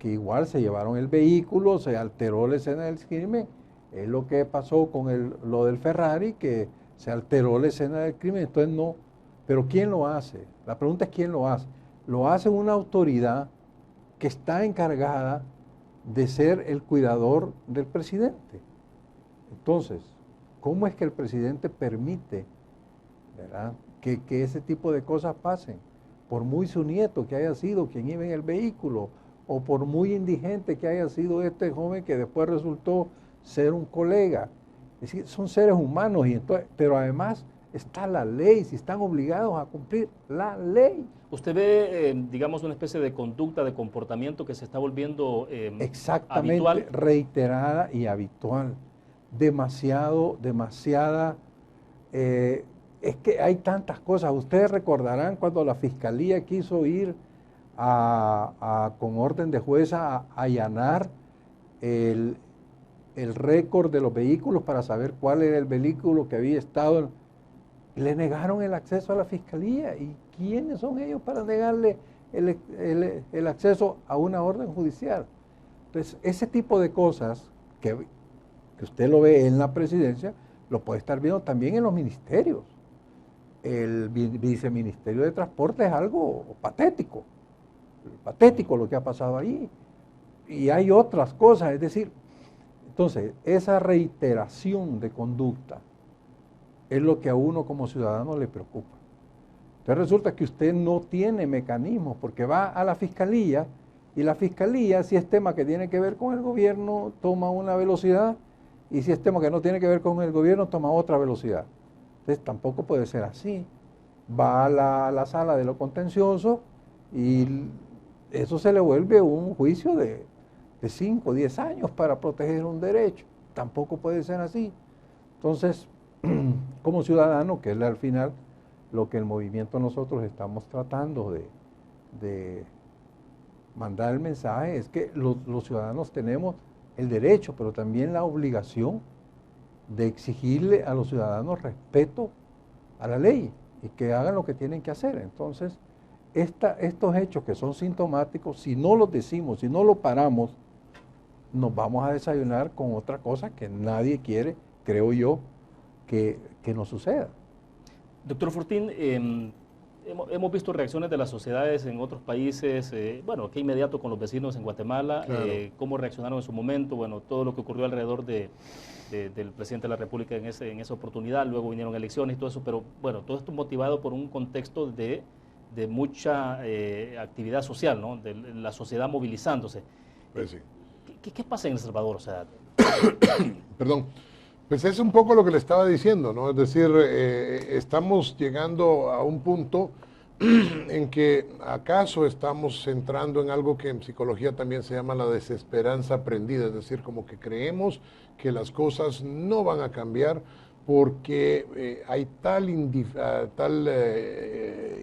C: Que igual se llevaron el vehículo, se alteró la escena del crimen. Es lo que pasó con lo del Ferrari, que se alteró la escena del crimen. Entonces no. Pero ¿quién lo hace? La pregunta es ¿quién lo hace? Lo hace una autoridad que está encargada de ser el cuidador del presidente. Entonces, ¿cómo es que el presidente permite, ¿verdad?, que ese tipo de cosas pasen? Por muy su nieto que haya sido quien iba en el vehículo, o por muy indigente que haya sido este joven que después resultó ser un colega. Es decir, son seres humanos, pero además está la ley, si están obligados a cumplir la ley.
A: ¿Usted ve, digamos, una especie de conducta, de comportamiento que se está volviendo
C: exactamente
A: habitual?
C: Reiterada y habitual. Demasiada. Es que hay tantas cosas. Ustedes recordarán cuando la Fiscalía quiso ir con orden de jueza a allanar el récord de los vehículos para saber cuál era el vehículo que había estado. Le negaron el acceso a la Fiscalía. ¿Y quiénes son ellos para negarle el acceso a una orden judicial? Entonces, ese tipo de cosas que usted lo ve en la presidencia, lo puede estar viendo también en los ministerios. El viceministerio de Transporte es algo patético lo que ha pasado ahí. Y hay otras cosas, es decir, entonces, esa reiteración de conducta es lo que a uno como ciudadano le preocupa. Entonces resulta que usted no tiene mecanismos, porque va a la fiscalía, y la fiscalía, si es tema que tiene que ver con el gobierno, toma una velocidad, y si es tema que no tiene que ver con el gobierno, toma otra velocidad. Entonces tampoco puede ser así. Va a la sala de lo contencioso y eso se le vuelve un juicio de 5 o 10 años para proteger un derecho. Tampoco puede ser así. Entonces, como ciudadano, que es al final lo que el movimiento nosotros estamos tratando de mandar el mensaje, es que los ciudadanos tenemos el derecho, pero también la obligación de exigirle a los ciudadanos respeto a la ley y que hagan lo que tienen que hacer. Entonces, estos hechos que son sintomáticos, si no los decimos, si no los paramos, nos vamos a desayunar con otra cosa que nadie quiere, creo yo, que nos suceda.
A: Doctor Fortín, hemos visto reacciones de las sociedades en otros países, bueno, que inmediato con los vecinos en Guatemala,
B: claro.
A: cómo reaccionaron en su momento, bueno, todo lo que ocurrió alrededor del presidente de la República en esa oportunidad, luego vinieron elecciones y todo eso, pero bueno, todo esto motivado por un contexto de mucha actividad social, ¿no? De la sociedad movilizándose.
B: Pues sí.
A: ¿Qué pasa en El Salvador? O sea,
B: Perdón. Pues es un poco lo que le estaba diciendo, ¿no? Es decir, estamos llegando a un punto en que acaso estamos entrando en algo que en psicología también se llama la desesperanza aprendida, es decir, como que creemos que las cosas no van a cambiar porque hay tal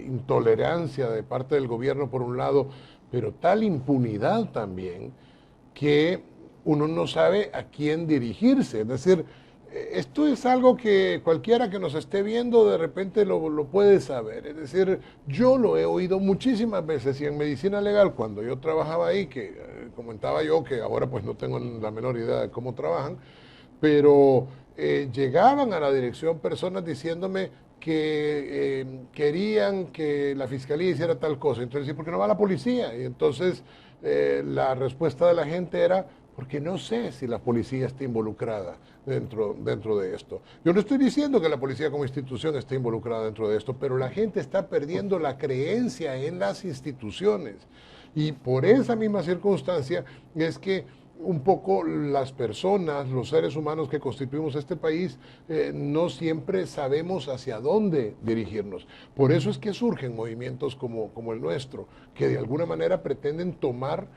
B: intolerancia de parte del gobierno por un lado, pero tal impunidad también, que uno no sabe a quién dirigirse. Es decir, esto es algo que cualquiera que nos esté viendo de repente lo puede saber. Es decir, yo lo he oído muchísimas veces y en medicina legal, cuando yo trabajaba ahí, que comentaba yo que ahora pues no tengo la menor idea de cómo trabajan, pero llegaban a la dirección personas diciéndome que querían que la fiscalía hiciera tal cosa. Entonces, ¿por qué no va la policía? Y entonces la respuesta de la gente era: porque no sé si la policía está involucrada dentro de esto. Yo no estoy diciendo que la policía como institución esté involucrada dentro de esto, pero la gente está perdiendo la creencia en las instituciones. Y por esa misma circunstancia es que un poco las personas, los seres humanos que constituimos este país, no siempre sabemos hacia dónde dirigirnos. Por eso es que surgen movimientos como el nuestro, que de alguna manera pretenden tomar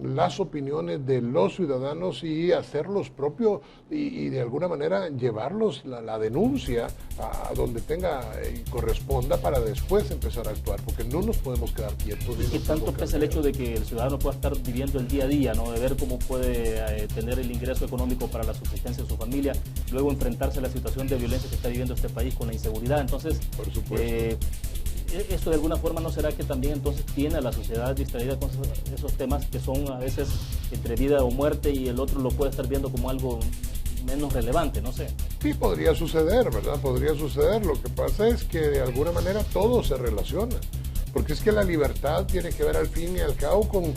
B: las opiniones de los ciudadanos y hacerlos propios y de alguna manera llevarlos la denuncia a donde tenga y corresponda para después empezar a actuar, porque no nos podemos quedar quietos.
A: ¿Y qué tanto pesa el hecho de que el ciudadano pueda estar viviendo el día a día, ¿no? De ver cómo puede tener el ingreso económico para la subsistencia de su familia, luego enfrentarse a la situación de violencia que está viviendo este país con la inseguridad? Entonces,
B: por supuesto.
A: ¿Esto de alguna forma no será que también entonces tiene a la sociedad distraída con esos temas que son a veces entre vida o muerte y el otro lo puede estar viendo como algo menos relevante? No sé.
B: Sí, podría suceder, ¿verdad? Podría suceder. Lo que pasa es que de alguna manera todo se relaciona. Porque es que la libertad tiene que ver al fin y al cabo con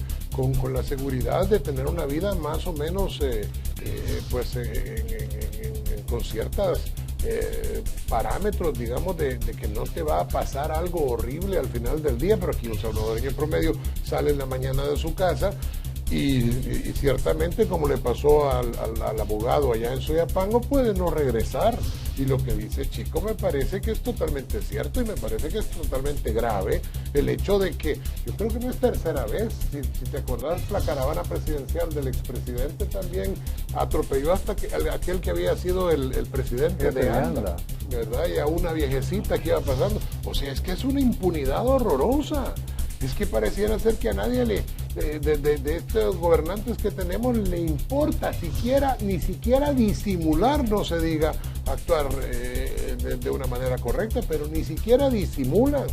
B: la seguridad de tener una vida más o menos con ciertas parámetros, digamos, de que no te va a pasar algo horrible al final del día. Pero aquí un salvadoreño en promedio sale en la mañana de su casa y ciertamente, como le pasó al abogado allá en Soyapango, puede no regresar. Y lo que dice Chico me parece que es totalmente cierto y me parece que es totalmente grave el hecho de que, yo creo que no es tercera vez, si te acordás, la caravana presidencial del expresidente también atropelló hasta aquel que había sido el presidente de ANDA, ¿verdad? Y a una viejecita que iba pasando. O sea, es que es una impunidad horrorosa. Es que pareciera ser que a nadie de estos gobernantes que tenemos le importa ni siquiera disimular, no se diga actuar de una manera correcta, pero ni siquiera disimulan.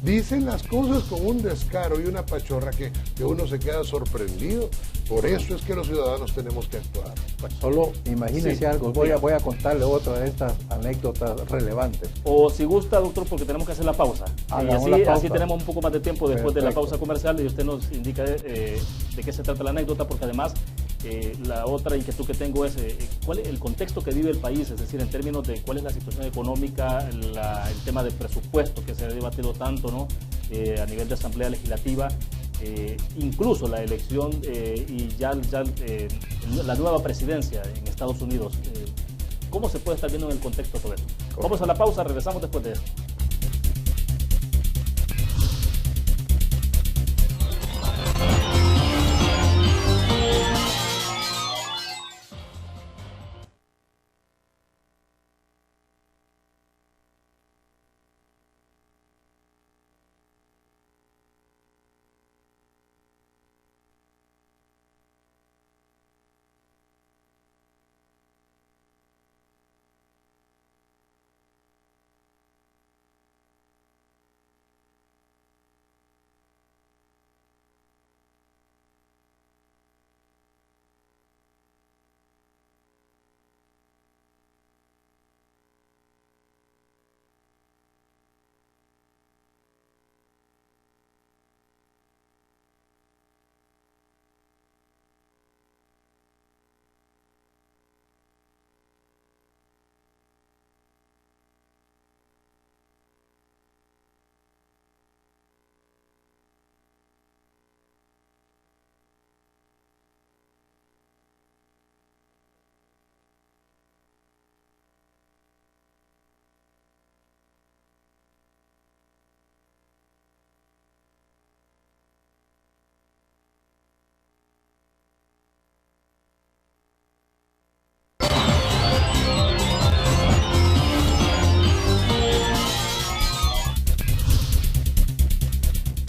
B: dicen las cosas con un descaro y una pachorra que uno se queda sorprendido. Por eso es que los ciudadanos tenemos que actuar.
C: Solo imagínese
A: Sí,
C: algo, voy a contarle otra de estas anécdotas relevantes.
A: O si gusta, doctor, porque tenemos que hacer la pausa. Y
C: Hagamos la pausa.
A: así tenemos un poco más de tiempo después de la
C: Perfecto.
A: pausa comercial y usted nos indica de qué se trata la anécdota, porque además la otra inquietud que tengo es cuál es el contexto que vive el país, es decir, en términos de cuál es la situación económica, el tema de presupuesto que se ha debatido tanto, ¿no? A nivel de Asamblea Legislativa. Incluso la elección y ya la nueva presidencia en Estados Unidos. ¿Cómo se puede estar viendo en el contexto todo esto?
B: Correcto.
A: Vamos a la pausa, regresamos después de esto.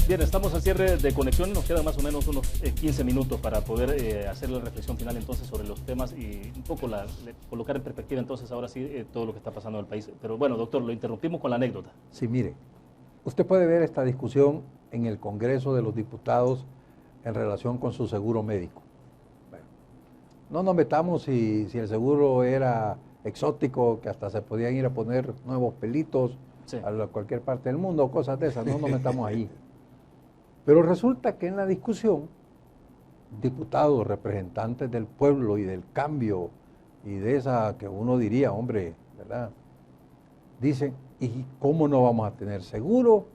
A: Bien, estamos al cierre de conexión, nos quedan más o menos unos 15 minutos para poder hacer la reflexión final entonces sobre los temas y un poco colocar en perspectiva entonces ahora sí todo lo que está pasando en el país. Pero bueno, doctor, lo interrumpimos con la anécdota.
C: Sí, mire, usted puede ver esta discusión en el Congreso de los Diputados en relación con su seguro médico. Bueno, no nos metamos si el seguro era exótico, que hasta se podían ir a poner nuevos pelitos
A: Sí.
C: a cualquier parte del mundo, cosas de esas, no nos metamos ahí. Pero resulta que en la discusión, diputados, representantes del pueblo y del cambio, y de esa que uno diría, hombre, ¿verdad? Dicen, ¿y cómo no vamos a tener seguro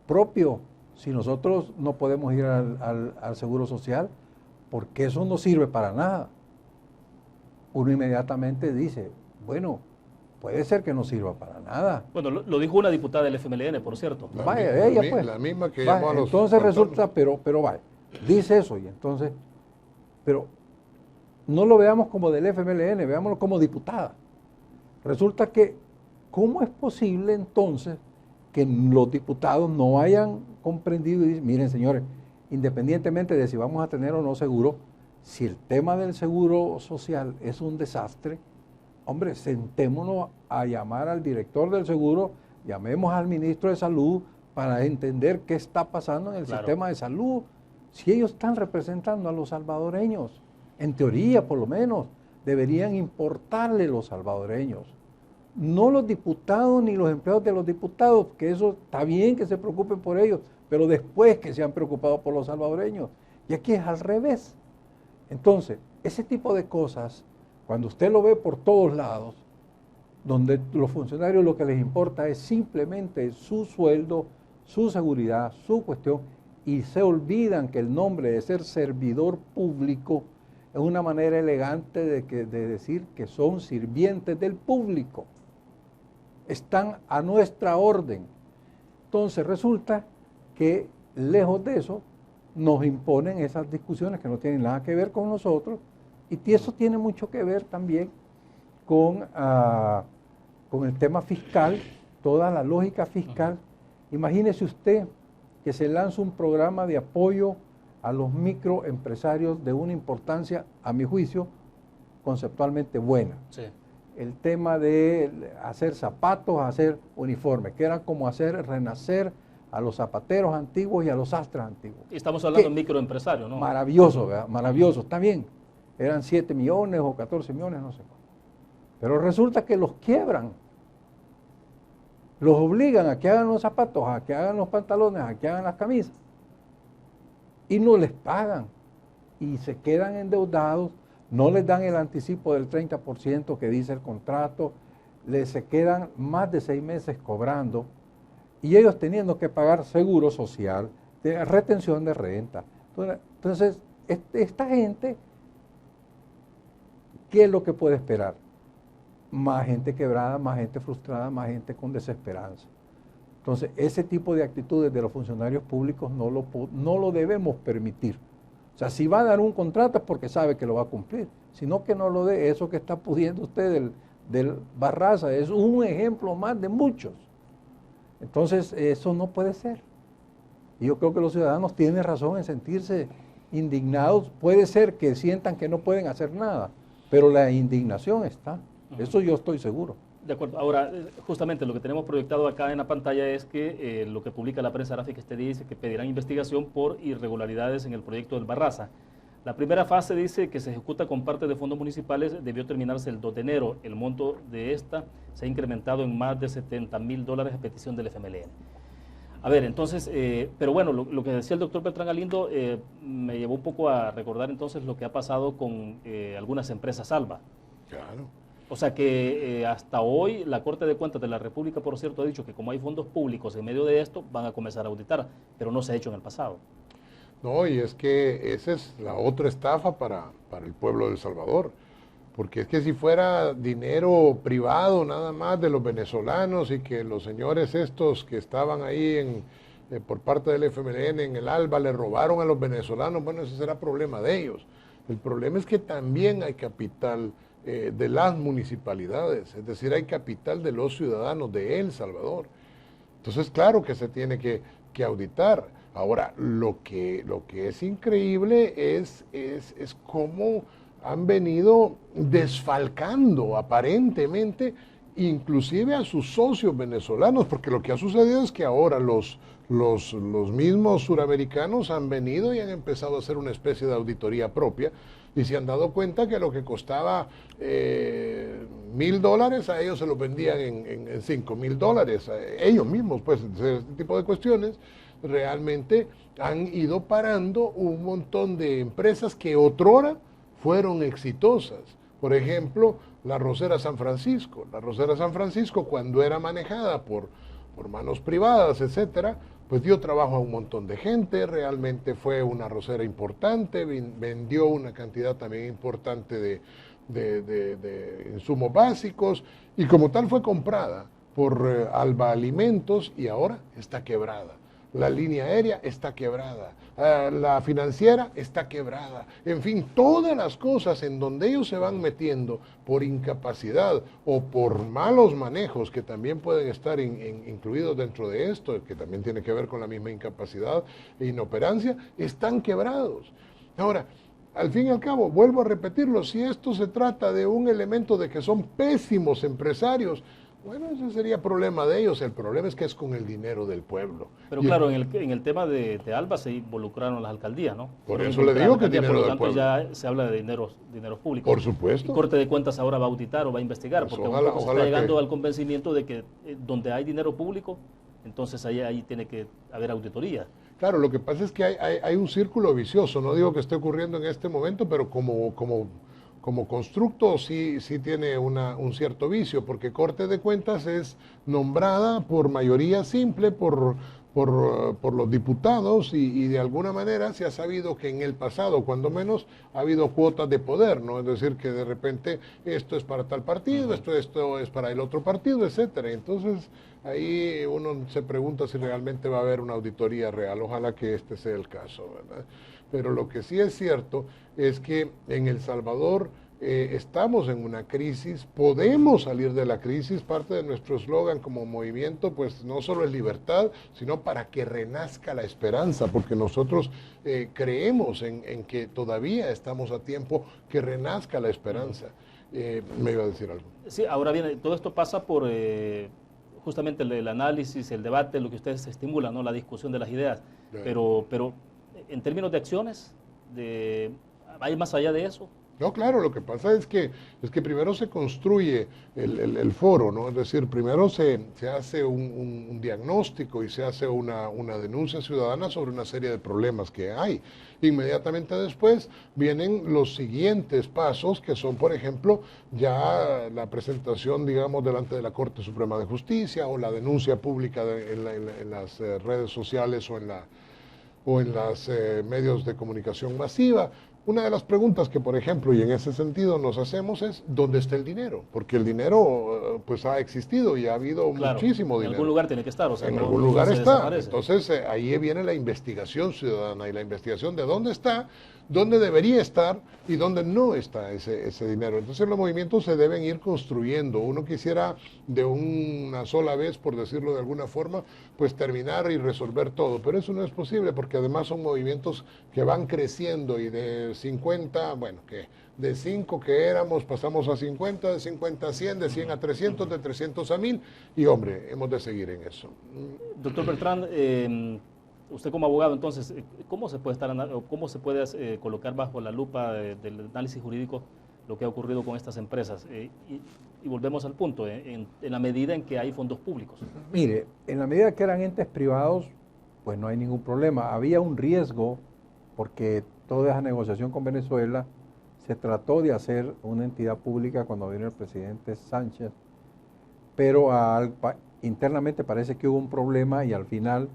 C: propio si nosotros no podemos ir al seguro social? Porque eso no sirve para nada. Uno inmediatamente dice, bueno, puede ser que no sirva para nada.
A: Bueno, lo dijo una diputada del FMLN, por cierto.
C: Vaya, ella pues.
B: La misma que
C: Vaya,
B: llamó a los...
C: entonces resulta, pero vaya, dice eso y entonces, pero no lo veamos como del FMLN, veámoslo como diputada. Resulta que, ¿cómo es posible entonces que los diputados no hayan comprendido y dicen, miren señores, independientemente de si vamos a tener o no seguro, si el tema del seguro social es un desastre, hombre, sentémonos a llamar al director del seguro, llamemos al ministro de salud para entender qué está pasando en el sistema de salud. Si ellos están representando a los salvadoreños, en teoría por lo menos, deberían importarle los salvadoreños. No los diputados ni los empleados de los diputados, que eso está bien que se preocupen por ellos, pero después que se han preocupado por los salvadoreños. Y aquí es al revés. Entonces, ese tipo de cosas, cuando usted lo ve por todos lados, donde los funcionarios lo que les importa es simplemente su sueldo, su seguridad, su cuestión, y se olvidan que el nombre de ser servidor público es una manera elegante de decir que son sirvientes del público. Están a nuestra orden. Entonces resulta que lejos de eso nos imponen esas discusiones que no tienen nada que ver con nosotros, y eso tiene mucho que ver también con el tema fiscal, toda la lógica fiscal. Imagínese usted que se lanza un programa de apoyo a los microempresarios de una importancia, a mi juicio, conceptualmente buena.
A: Sí.
C: el tema de hacer zapatos, hacer uniformes, que era como hacer renacer a los zapateros antiguos y a los sastres antiguos.
A: Y estamos hablando de microempresarios, ¿no?
C: Maravilloso, ¿verdad? Maravilloso, está bien. Eran 7 millones o 14 millones, no sé cuánto. Pero resulta que los quiebran. Los obligan a que hagan los zapatos, a que hagan los pantalones, a que hagan las camisas. Y no les pagan. Y se quedan endeudados, no les dan el anticipo del 30% que dice el contrato, se quedan más de 6 meses cobrando y ellos teniendo que pagar seguro social, retención de renta. Entonces, esta gente, ¿qué es lo que puede esperar? Más gente quebrada, más gente frustrada, más gente con desesperanza. Entonces, ese tipo de actitudes de los funcionarios públicos no lo debemos permitir. O sea, si va a dar un contrato es porque sabe que lo va a cumplir, sino que no lo dé. Eso que está pudiendo usted del Barraza es un ejemplo más de muchos. Entonces, eso no puede ser. Y yo creo que los ciudadanos tienen razón en sentirse indignados. Puede ser que sientan que no pueden hacer nada, pero la indignación está. Eso yo estoy seguro.
A: De acuerdo. Ahora, justamente lo que tenemos proyectado acá en la pantalla es que lo que publica la prensa gráfica este día dice que pedirán investigación por irregularidades en el proyecto del Barraza. La primera fase dice que se ejecuta con parte de fondos municipales, debió terminarse el 2 de enero. El monto de esta se ha incrementado en más de $70,000 a petición del FMLN. A ver, entonces, pero bueno, lo que decía el doctor Beltrán Galindo me llevó un poco a recordar entonces lo que ha pasado con algunas empresas Alba.
B: Claro.
A: O sea que hasta hoy la Corte de Cuentas de la República, por cierto, ha dicho que como hay fondos públicos en medio de esto, van a comenzar a auditar, pero no se ha hecho en el pasado.
B: No, y es que esa es la otra estafa para el pueblo de El Salvador, porque es que si fuera dinero privado nada más de los venezolanos y que los señores estos que estaban ahí por parte del FMLN en el ALBA le robaron a los venezolanos, bueno, ese será problema de ellos. El problema es que también hay capital de las municipalidades, es decir, hay capital de los ciudadanos de El Salvador. Entonces, claro que se tiene que auditar. Ahora, lo que es increíble es cómo han venido desfalcando aparentemente inclusive a sus socios venezolanos, porque lo que ha sucedido es que ahora los mismos suramericanos han venido y han empezado a hacer una especie de auditoría propia y se han dado cuenta que lo que costaba $1,000 a ellos se lo vendían en $5,000, ellos mismos, pues, este tipo de cuestiones realmente han ido parando un montón de empresas que otrora fueron exitosas. Por ejemplo, la Arrocera San Francisco. La Arrocera San Francisco, cuando era manejada por manos privadas, etcétera, pues dio trabajo a un montón de gente, realmente fue una arrocera importante, vendió una cantidad también importante de insumos básicos, y como tal fue comprada por Alba Alimentos y ahora está quebrada. La línea aérea está quebrada, la financiera está quebrada, en fin, todas las cosas en donde ellos se van metiendo por incapacidad o por malos manejos que también pueden estar incluidos dentro de esto, que también tiene que ver con la misma incapacidad e inoperancia, están quebrados. Ahora, al fin y al cabo, vuelvo a repetirlo, si esto se trata de un elemento de que son pésimos empresarios, bueno, ese sería problema de ellos. El problema es que es con el dinero del pueblo.
A: Pero claro, en el tema de Alba se involucraron las alcaldías, ¿no?
B: Por eso le digo que dinero del pueblo.
A: Por lo tanto, ya se habla de dineros públicos.
B: Por supuesto.
A: Y Corte de Cuentas ahora va a auditar o va a investigar,
B: pues
A: porque
B: ojalá
A: se está llegando al convencimiento de que donde hay dinero público, entonces ahí tiene que haber auditoría.
B: Claro, lo que pasa es que hay un círculo vicioso. No digo que esté ocurriendo en este momento, pero como constructo sí tiene un cierto vicio, porque Corte de Cuentas es nombrada por mayoría simple por los diputados y de alguna manera se ha sabido que en el pasado, cuando menos, ha habido cuotas de poder, ¿no? Es decir, que de repente esto es para tal partido, esto es para el otro partido, etcétera. Entonces, ahí uno se pregunta si realmente va a haber una auditoría real. Ojalá que este sea el caso, ¿verdad? Pero lo que sí es cierto es que en El Salvador estamos en una crisis, podemos salir de la crisis. Parte de nuestro eslogan como movimiento, pues no solo es libertad, sino para que renazca la esperanza, porque nosotros creemos en que todavía estamos a tiempo que renazca la esperanza. Me iba a decir algo.
A: Sí, ahora bien, todo esto pasa por justamente el análisis, el debate, lo que ustedes estimulan, ¿no? La discusión de las ideas. Pero en términos de acciones, ¿hay más allá de eso?
B: No, claro, lo que pasa es que primero se construye el foro, ¿no? Es decir, primero se hace un diagnóstico y se hace una denuncia ciudadana sobre una serie de problemas que hay. Inmediatamente después vienen los siguientes pasos, que son, por ejemplo, ya la presentación, digamos, delante de la Corte Suprema de Justicia o la denuncia pública en las redes sociales o en los medios de comunicación masiva. Una de las preguntas que, por ejemplo, y en ese sentido nos hacemos es, ¿dónde está el dinero? Porque el dinero pues ha existido y ha habido muchísimo dinero.
A: En algún lugar tiene que estar. O sea,
B: en algún lugar está. Entonces ahí viene la investigación ciudadana y la investigación de dónde está, dónde debería estar y dónde no está ese dinero. Entonces los movimientos se deben ir construyendo. Uno quisiera de una sola vez, por decirlo de alguna forma, pues terminar y resolver todo. Pero eso no es posible porque además son movimientos que van creciendo y de 50, bueno, que de 5 que éramos pasamos a 50, de 50 a 100, de 100 a 300, de 300 a 1000 y hombre, hemos de seguir en eso.
A: Doctor Bertrand, usted como abogado, entonces, ¿cómo se puede colocar bajo la lupa del análisis jurídico lo que ha ocurrido con estas empresas? Y volvemos al punto, en la medida en que hay fondos públicos.
C: Mire, en la medida que eran entes privados, pues no hay ningún problema. Había un riesgo porque toda esa negociación con Venezuela se trató de hacer una entidad pública cuando vino el presidente Sánchez, pero internamente parece que hubo un problema y al final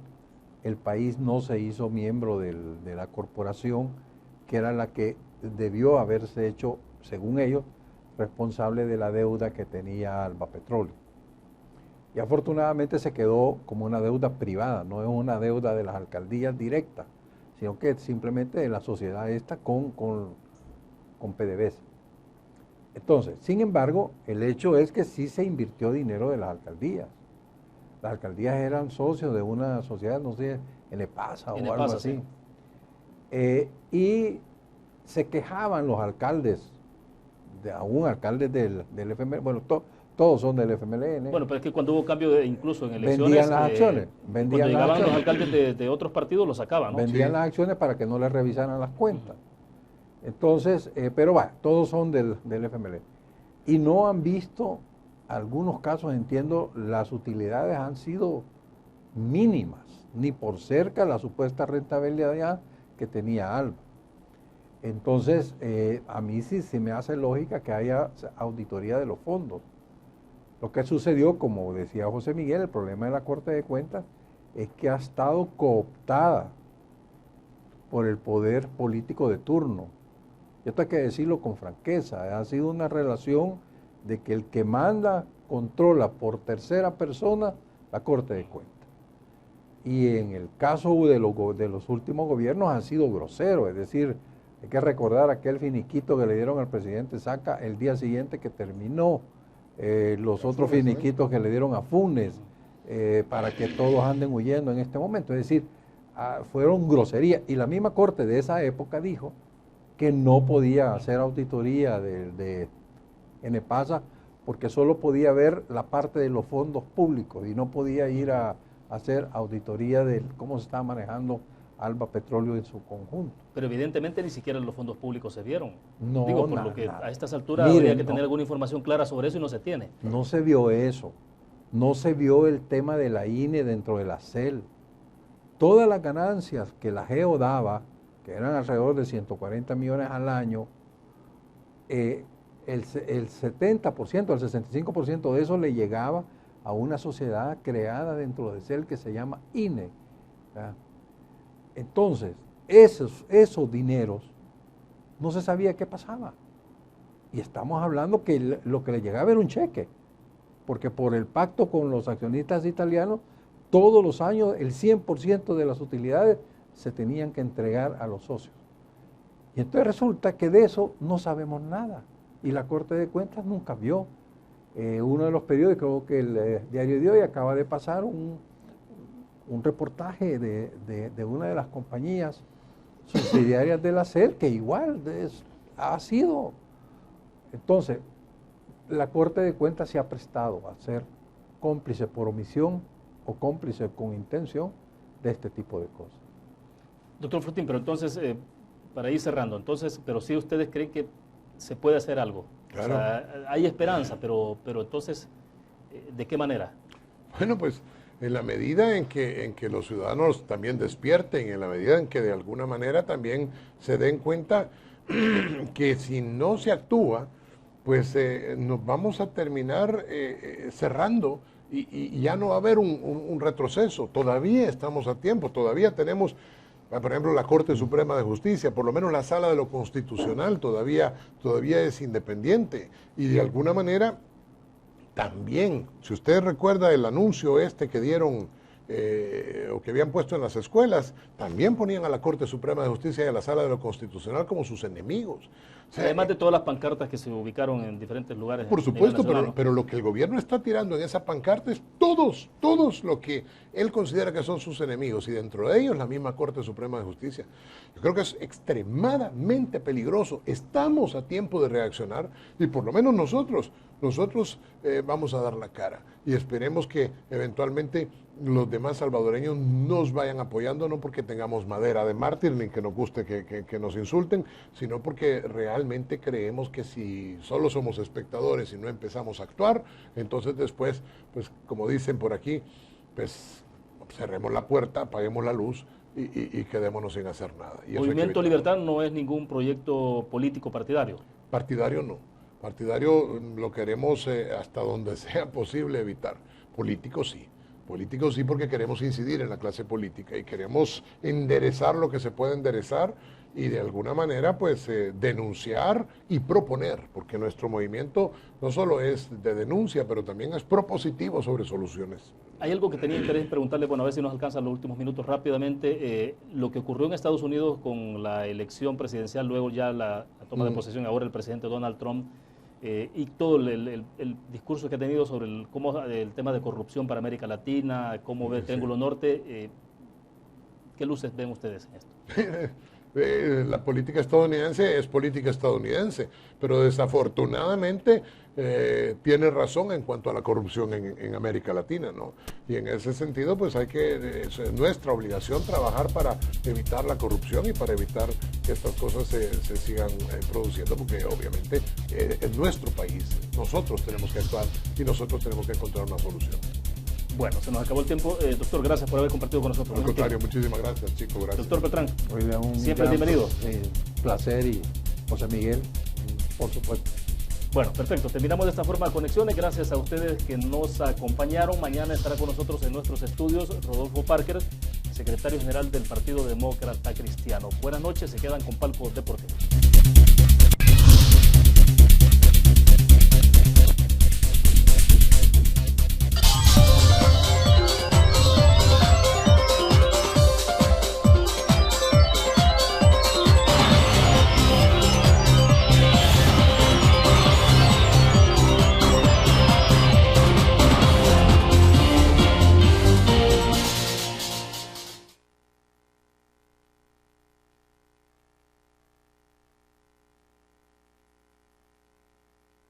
C: el país no se hizo miembro de la corporación, que era la que debió haberse hecho, según ellos, responsable de la deuda que tenía Alba Petróleo. Y afortunadamente se quedó como una deuda privada, no es una deuda de las alcaldías directa, sino que simplemente de la sociedad esta con PDVSA. Entonces, sin embargo, el hecho es que sí se invirtió dinero de las alcaldías. Las alcaldías eran socios de una sociedad, no sé, Enepasa o algo así. Sí. Y se quejaban los alcaldes, aún alcaldes del FMLN, bueno, todos son del FMLN.
A: Bueno, pero es que cuando hubo cambio incluso en elecciones,
C: vendían las acciones.
A: Cuando llegaban los alcaldes de otros partidos, los sacaban, ¿no?
C: Vendían las acciones para que no les revisaran las cuentas. Entonces, pero todos son del FMLN. Y no han visto, algunos casos entiendo, las utilidades han sido mínimas, ni por cerca la supuesta rentabilidad que tenía Alba. Entonces, a mí sí me hace lógica que haya auditoría de los fondos. Lo que sucedió, como decía José Miguel, el problema de la Corte de Cuentas es que ha estado cooptada por el poder político de turno. Y esto hay que decirlo con franqueza, ha sido una relación de que el que manda controla por tercera persona la Corte de Cuentas. Y en el caso de los últimos gobiernos ha sido grosero, es decir, hay que recordar aquel finiquito que le dieron al presidente Saca el día siguiente que terminó, los otros finiquitos que le dieron a Funes, para que todos anden huyendo en este momento. Es decir, fueron groserías. Y la misma Corte de esa época dijo que no podía hacer auditoría de Enepasa porque solo podía ver la parte de los fondos públicos y no podía ir a hacer auditoría de cómo se estaba manejando Alba Petróleo en su conjunto.
A: Pero evidentemente ni siquiera los fondos públicos se vieron.
C: No,
A: digo, por lo que a estas alturas habría que tener alguna información clara sobre eso y no se tiene.
C: No se vio eso. No se vio el tema de la INE dentro de la CEL. Todas las ganancias que la GEO daba, que eran alrededor de 140 millones al año, el 70%, el 65% de eso le llegaba a una sociedad creada dentro de CEL que se llama INE. ¿Verdad? Entonces, esos dineros no se sabía qué pasaba. Y estamos hablando que lo que le llegaba era un cheque, porque por el pacto con los accionistas italianos, todos los años el 100% de las utilidades se tenían que entregar a los socios. Y entonces resulta que de eso no sabemos nada. Y la Corte de Cuentas nunca vio. Uno de los periódicos, creo que el Diario de Hoy, acaba de pasar un reportaje de una de las compañías subsidiarias de la SER, que igual ha sido. Entonces, la Corte de Cuentas se ha prestado a ser cómplice por omisión o cómplice con intención de este tipo de cosas.
A: Doctor Fortín, pero entonces, para ir cerrando, entonces, pero sí ustedes creen que se puede hacer algo.
B: Claro.
A: O sea, hay esperanza, pero entonces, ¿de qué manera?
B: Bueno, pues en la medida en que los ciudadanos también despierten, en la medida en que de alguna manera también se den cuenta que si no se actúa, pues nos vamos a terminar cerrando y ya no va a haber un retroceso. Todavía estamos a tiempo, todavía tenemos, por ejemplo, la Corte Suprema de Justicia, por lo menos la Sala de lo Constitucional todavía es independiente y de alguna manera también, si usted recuerda el anuncio que dieron o que habían puesto en las escuelas, también ponían a la Corte Suprema de Justicia y a la Sala de lo Constitucional como sus enemigos. O sea,
A: además de todas las pancartas que se ubicaron en diferentes lugares.
B: Por supuesto, pero lo que el gobierno está tirando en esa pancarta es todos lo que él considera que son sus enemigos, y dentro de ellos la misma Corte Suprema de Justicia. Yo creo que es extremadamente peligroso. Estamos a tiempo de reaccionar y por lo menos nosotros vamos a dar la cara y esperemos que eventualmente los demás salvadoreños nos vayan apoyando, no porque tengamos madera de mártir ni que nos guste que nos insulten, sino porque realmente creemos que si solo somos espectadores y no empezamos a actuar, entonces después, pues como dicen por aquí, pues cerremos la puerta, apaguemos la luz y quedémonos sin hacer nada. Y
A: Movimiento Libertad no es ningún proyecto político partidario.
B: Partidario no. Partidario lo queremos hasta donde sea posible evitar. Políticos sí. Políticos sí, porque queremos incidir en la clase política y queremos enderezar lo que se puede enderezar y de alguna manera pues denunciar y proponer, porque nuestro movimiento no solo es de denuncia, pero también es propositivo sobre soluciones.
A: Hay algo que tenía interés en preguntarle, bueno, a ver si nos alcanzan los últimos minutos rápidamente, lo que ocurrió en Estados Unidos con la elección presidencial, luego ya la toma de posesión, ahora el presidente Donald Trump, y todo el discurso que ha tenido sobre el tema de corrupción para América Latina, cómo ve el Triángulo Norte, ¿qué luces ven ustedes en esto?
B: La política estadounidense es política estadounidense, pero desafortunadamente tiene razón en cuanto a la corrupción en América Latina, ¿no? Y en ese sentido, pues es nuestra obligación trabajar para evitar la corrupción y para evitar que estas cosas se sigan produciendo, porque obviamente es nuestro país, nosotros tenemos que actuar y nosotros tenemos que encontrar una solución.
A: Bueno, se nos acabó el tiempo. Doctor, gracias por haber compartido con nosotros.
B: Al contrario, muchísimas gracias, chicos. Gracias.
A: Doctor Beltrán, siempre
C: gran
A: bienvenido.
C: Placer, y José Miguel, por supuesto.
A: Bueno, perfecto. Terminamos de esta forma Conexiones. Gracias a ustedes que nos acompañaron. Mañana estará con nosotros en nuestros estudios Rodolfo Parker, secretario general del Partido Demócrata Cristiano. Buenas noches, se quedan con Palco Deportivo.